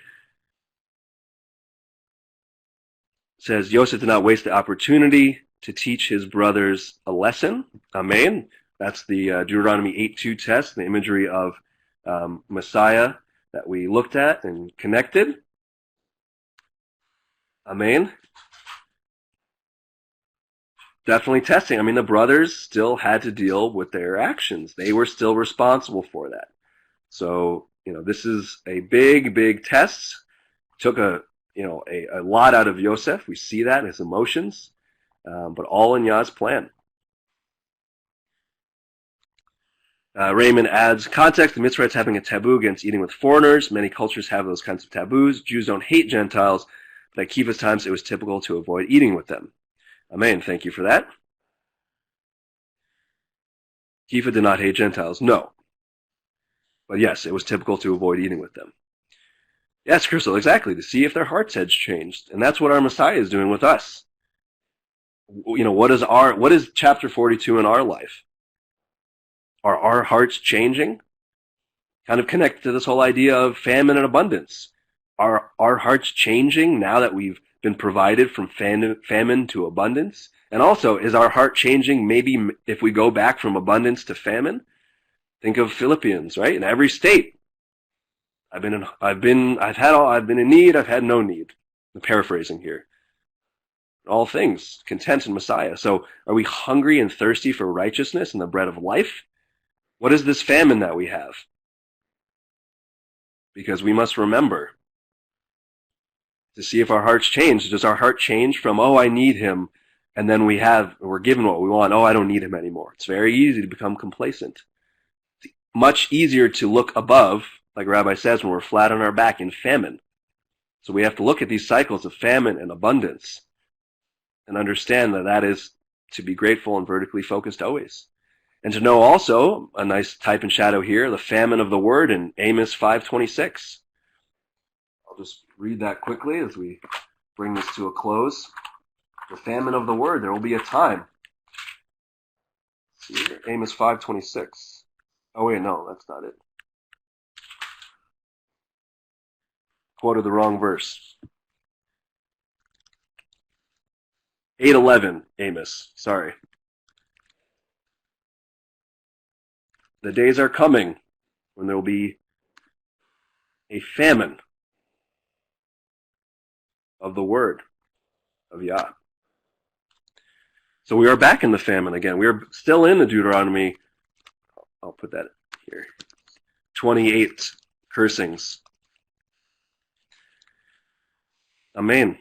says, Yosef did not waste the opportunity to teach his brothers a lesson. Amen. That's the Deuteronomy 8:2 test, the imagery of Messiah that we looked at and connected. Amen. Definitely testing. I mean, the brothers still had to deal with their actions. They were still responsible for that. So, this is a big, big test. Took a lot out of Yosef. We see that in his emotions, but all in Yah's plan. Raymond adds, context, the Mitzrites having a taboo against eating with foreigners. Many cultures have those kinds of taboos. Jews don't hate Gentiles, that Kepha's times it was typical to avoid eating with them. Amen. Thank you for that. Kepha did not hate Gentiles. No. But yes, it was typical to avoid eating with them. Yes, Crystal, exactly, to see if their hearts had changed. And that's what our Messiah is doing with us. What is chapter 42 in our life? Are our hearts changing? Kind of connected to this whole idea of famine and abundance. Are our hearts changing now that we've been provided from famine to abundance? And also, is our heart changing maybe if we go back from abundance to famine? Think of Philippians, right? In every state, I've been in need, I've had no need. I'm paraphrasing here. All things, content in Messiah. So are we hungry and thirsty for righteousness and the bread of life? What is this famine that we have? Because we must remember to see if our hearts change. Does our heart change from, oh, I need him, and then we're given what we want, oh, I don't need him anymore. It's very easy to become complacent. It's much easier to look above, like Rabbi says, when we're flat on our back in famine. So we have to look at these cycles of famine and abundance and understand that is to be grateful and vertically focused always. And to know also, a nice type and shadow here, the famine of the word in Amos 5:26. I'll just read that quickly as we bring this to a close. The famine of the word, there will be a time. Let's see here, Amos 5:26. Oh wait, no, that's not it. Quoted the wrong verse. 8:11, Amos, sorry. The days are coming when there will be a famine of the word of Yah. So we are back in the famine again. We are still in the Deuteronomy, I'll put that here, 28 cursings. Amen.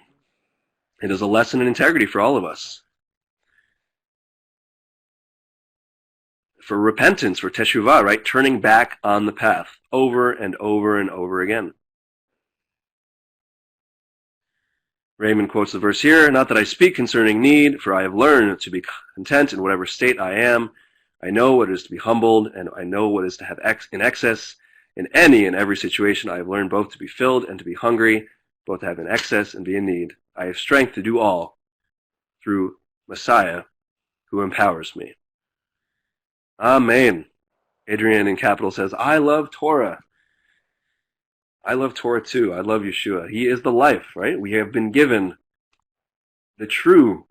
It is a lesson in integrity for all of us. For repentance, for teshuvah, right? Turning back on the path over and over and over again. Raymond quotes the verse here, not that I speak concerning need, for I have learned to be content in whatever state I am. I know what it is to be humbled, and I know what it is to have in excess. In any and every situation, I have learned both to be filled and to be hungry, both to have in excess and be in need. I have strength to do all through Messiah who empowers me. Amen. Adrian in capital says, I love Torah. I love Torah too. I love Yeshua. He is the life, right? We have been given the true.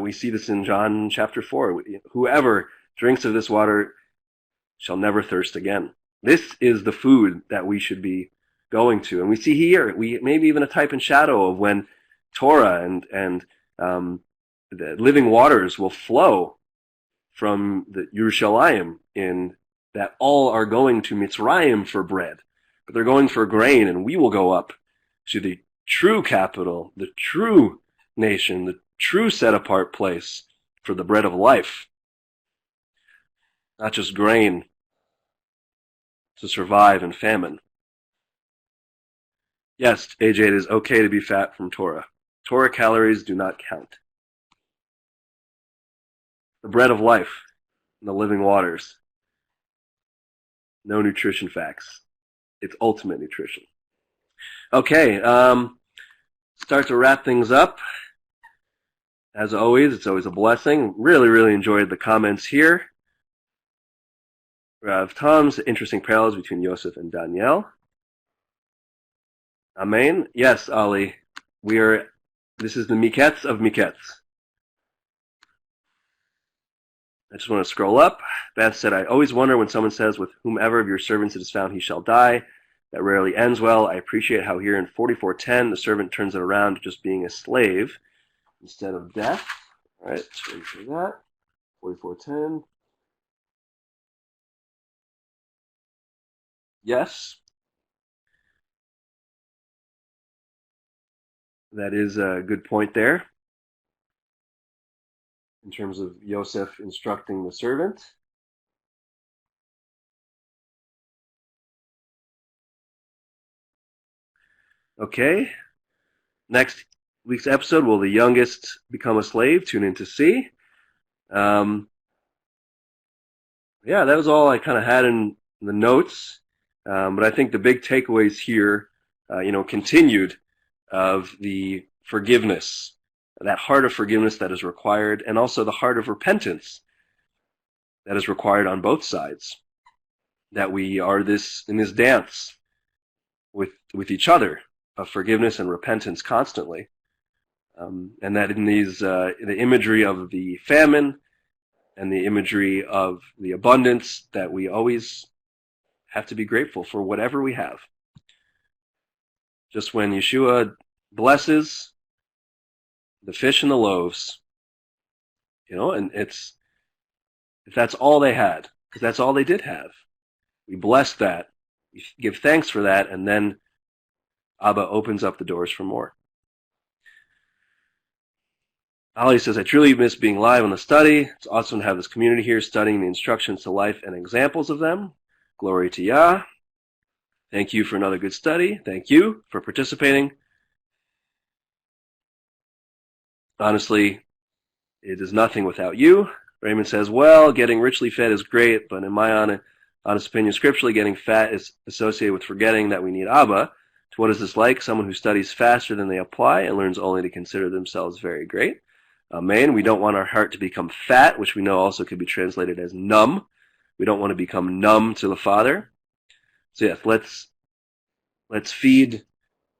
We see this in John chapter 4. Whoever drinks of this water shall never thirst again. This is the food that we should be going to. And we see here, maybe even a type and shadow of when Torah and the living waters will flow from the Yerushalayim, in that all are going to Mitzrayim for bread, but they're going for grain, and we will go up to the true capital, the true nation, the true set-apart place for the bread of life. Not just grain to survive in famine. Yes, AJ, it is okay to be fat from Torah. Torah calories do not count. The bread of life and the living waters. No nutrition facts. It's ultimate nutrition. Okay, start to wrap things up. As always, it's always a blessing. Really, really enjoyed the comments here. Rav Tom's interesting parallels between Yosef and Daniel. Amen. Yes, Ali. This is the Miketz of Miketz. I just want to scroll up. Beth said, I always wonder when someone says, with whomever of your servants it is found, he shall die. That rarely ends well. I appreciate how here in 44:10, the servant turns it around to just being a slave instead of death. All right, let's wait for that. 44:10. Yes. That is a good point there, in terms of Yosef instructing the servant. Okay. next week's episode, will the youngest become a slave? Tune in to see. Yeah, that was all I kind of had in the notes. But I think the big takeaways here, continued of the forgiveness, that heart of forgiveness that is required, and also the heart of repentance that is required on both sides. That we are in this dance with each other of forgiveness and repentance constantly. And that in the imagery of the famine and the imagery of the abundance, that we always have to be grateful for whatever we have. Just when Yeshua blesses the fish and the loaves, and if that's all they had, because that's all they did have, we bless that, we give thanks for that, and then Abba opens up the doors for more. Ali says, I truly miss being live on the study. It's awesome to have this community here studying the instructions to life and examples of them. Glory to Yah. Thank you for another good study. Thank you for participating. Honestly, it is nothing without you. Raymond says, well, getting richly fed is great, but in my honest opinion, scripturally, getting fat is associated with forgetting that we need Abba. So what is this like? Someone who studies faster than they apply and learns only to consider themselves very great. Amen. We don't want our heart to become fat, which we know also could be translated as numb. We don't want to become numb to the Father. So yes, let's feed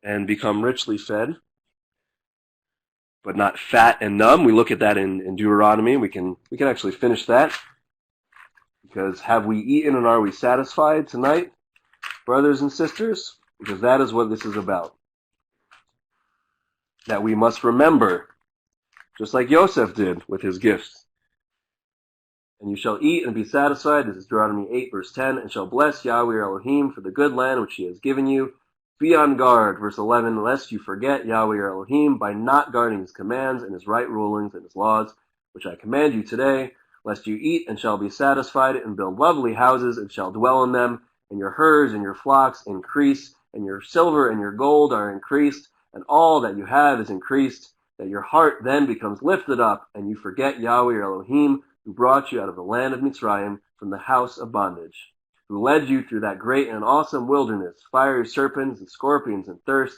and become richly fed, but not fat and numb. We look at that in Deuteronomy. We can actually finish that, because have we eaten and are we satisfied tonight, brothers and sisters? Because that is what this is about. That we must remember, just like Yosef did with his gifts. And you shall eat and be satisfied. This is Deuteronomy 8, verse 10. And shall bless Yahweh your Elohim for the good land which he has given you. Be on guard, verse 11, lest you forget Yahweh your Elohim by not guarding his commands and his right rulings and his laws, which I command you today, lest you eat and shall be satisfied and build lovely houses and shall dwell in them, and your herds and your flocks increase, and your silver and your gold are increased, and all that you have is increased, that your heart then becomes lifted up, and you forget Yahweh your Elohim, who brought you out of the land of Mitzrayim from the house of bondage, who led you through that great and awesome wilderness, fiery serpents and scorpions and thirst,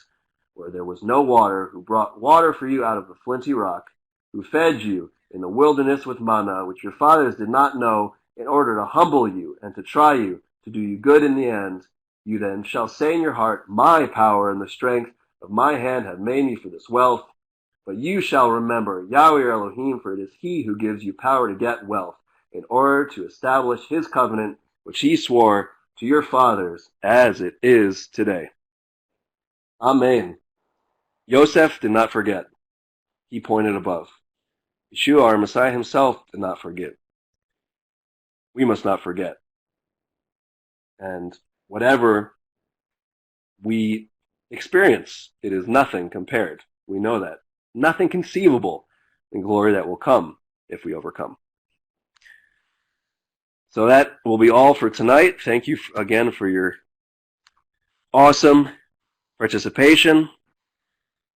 where there was no water, who brought water for you out of the flinty rock, who fed you in the wilderness with manna, which your fathers did not know, in order to humble you and to try you, to do you good in the end. You then shall say in your heart, my power and the strength of my hand have made me for this wealth. But you shall remember Yahweh your Elohim, for it is he who gives you power to get wealth, in order to establish his covenant, which he swore to your fathers, as it is today. Amen. Yosef did not forget. He pointed above. Yeshua, our Messiah himself, did not forget. We must not forget. And whatever we experience, it is nothing compared. We know that. Nothing conceivable in glory that will come if we overcome. So that will be all for tonight. Thank you again for your awesome participation.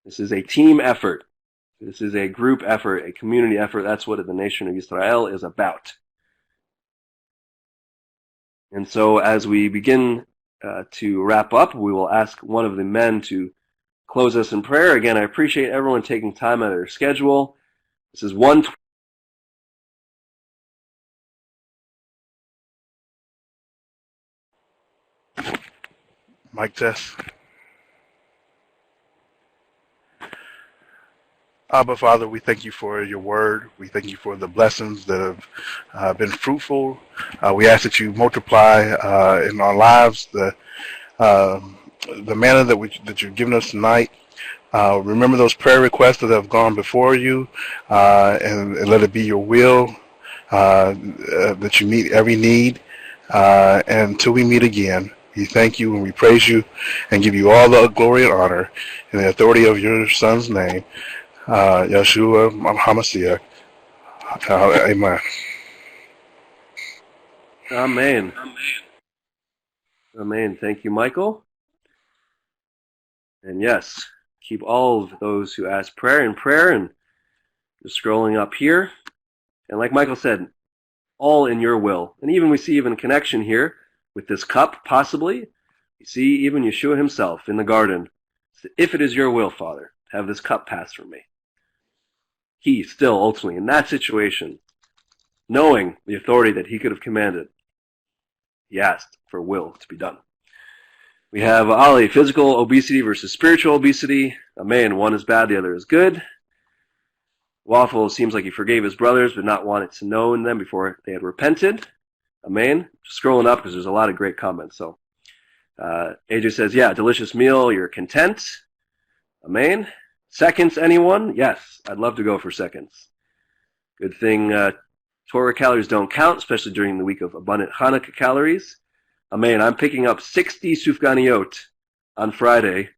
This is a team effort. This is a group effort, a community effort. That's what the nation of Israel is about. And so as we begin to wrap up, we will ask one of the men to close us in prayer. Again, I appreciate everyone taking time out of their schedule. This is one. Mic test. Abba, Father, we thank you for your word. We thank you for the blessings that have been fruitful. We ask that you multiply in our lives the manna that you've given us tonight. Remember those prayer requests that have gone before you, and let it be your will that you meet every need. And until we meet again, we thank you and we praise you and give you all the glory and honor in the authority of your Son's name, Yeshua HaMashiach. Amen. Amen. Amen. Thank you, Michael. And yes, keep all of those who ask prayer in prayer, and just scrolling up here. And like Michael said, all in your will. And even we see even connection here with this cup, possibly. You see even Yeshua himself in the garden. If it is your will, Father, have this cup pass from me. He still, ultimately, in that situation, knowing the authority that he could have commanded, he asked for will to be done. We have Ali, physical obesity versus spiritual obesity. Amen. One is bad, the other is good. Waffle seems like he forgave his brothers, but not wanted to know in them before they had repented. Amen. Just scrolling up because there's a lot of great comments. So, AJ says, yeah, delicious meal. You're content. Amen. Seconds, anyone? Yes, I'd love to go for seconds. Good thing Torah calories don't count, especially during the week of abundant Hanukkah calories. Amen. I'm picking up 60 sufganiyot on Friday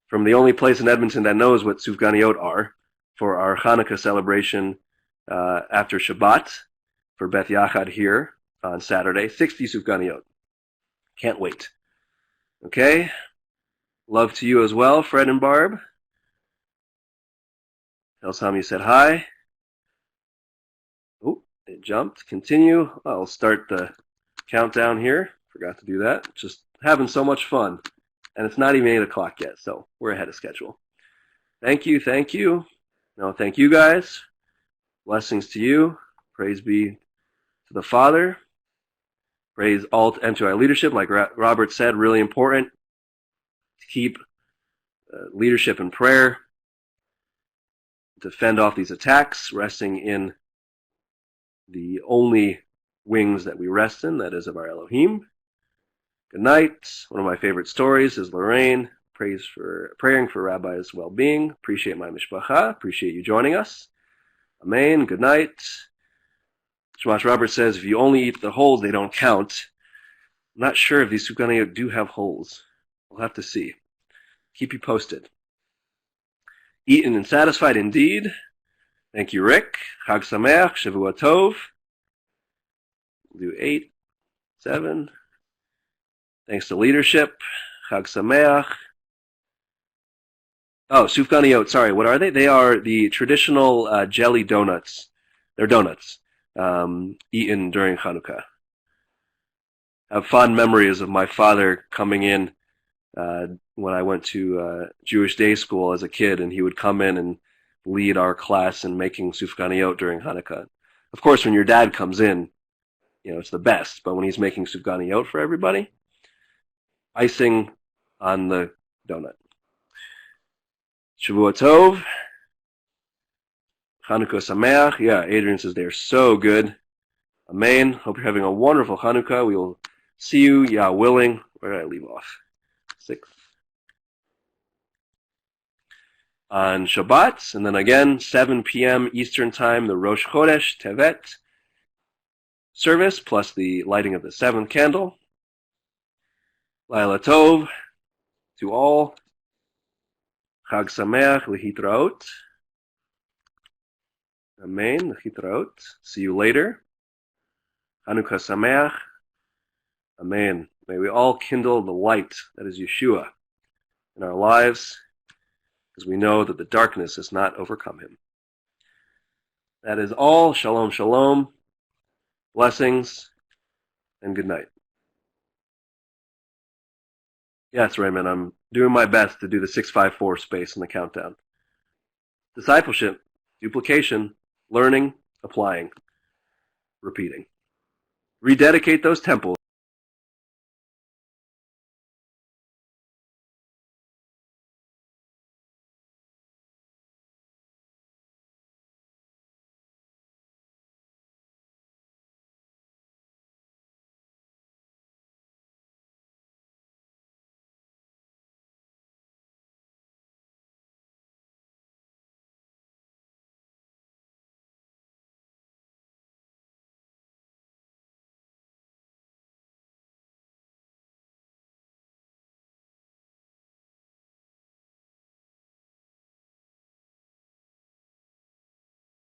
from the only place in Edmonton that knows what sufganiyot are for our Hanukkah celebration after Shabbat for Beth Yachad here on Saturday. 60 sufganiyot. Can't wait. Okay. Love to you as well, Fred and Barb. Elsami said hi. Oh, it jumped. Continue. I'll start the countdown here. Forgot to do that. Just having so much fun. And it's not even 8 o'clock yet, so we're ahead of schedule. Thank you, thank you. No, thank you guys. Blessings to you. Praise be to the Father. Praise all MTOI leadership. Like Robert said, really important to keep leadership in prayer, to fend off these attacks, resting in the only wings that we rest in, that is of our Elohim. Good night. One of my favorite stories is Lorraine praying for Rabbi's well-being. Appreciate my mishpacha. Appreciate you joining us. Amen. Good night. Shamash Robert says, if you only eat the holes, they don't count. I'm not sure if these sufganiyot do have holes. We'll have to see. Keep you posted. Eaten and satisfied indeed. Thank you, Rick. Chag Sameach, Shavua Tov. We'll do 8, 7. Thanks to leadership. Chag Sameach. Oh, sufganiyot, sorry, what are they? They are the traditional jelly donuts. They're donuts eaten during Hanukkah. I have fond memories of my father coming in when I went to Jewish day school as a kid, and he would come in and lead our class in making sufganiyot during Hanukkah. Of course, when your dad comes in, it's the best, but when he's making sufganiyot for everybody, icing on the donut. Shavua Tov. Hanukkah Sameach. Yeah, Adrian says they're so good. Amen. Hope you're having a wonderful Hanukkah. We will see you, Yah willing. Where did I leave off? 6th. On Shabbat, and then again, 7 p.m. Eastern Time, the Rosh Chodesh Tevet service, plus the lighting of the 7th candle. Laila Tov to all. Chag Sameach Lehitraot. Amen. Lehitraot. See you later. Hanukkah Sameach. Amen. May we all kindle the light that is Yeshua in our lives, because we know that the darkness has not overcome him. That is all. Shalom, shalom. Blessings, and good night. Yes, Raymond, I'm doing my best to do the 654 space in the countdown. Discipleship, duplication, learning, applying, repeating. Rededicate those temples.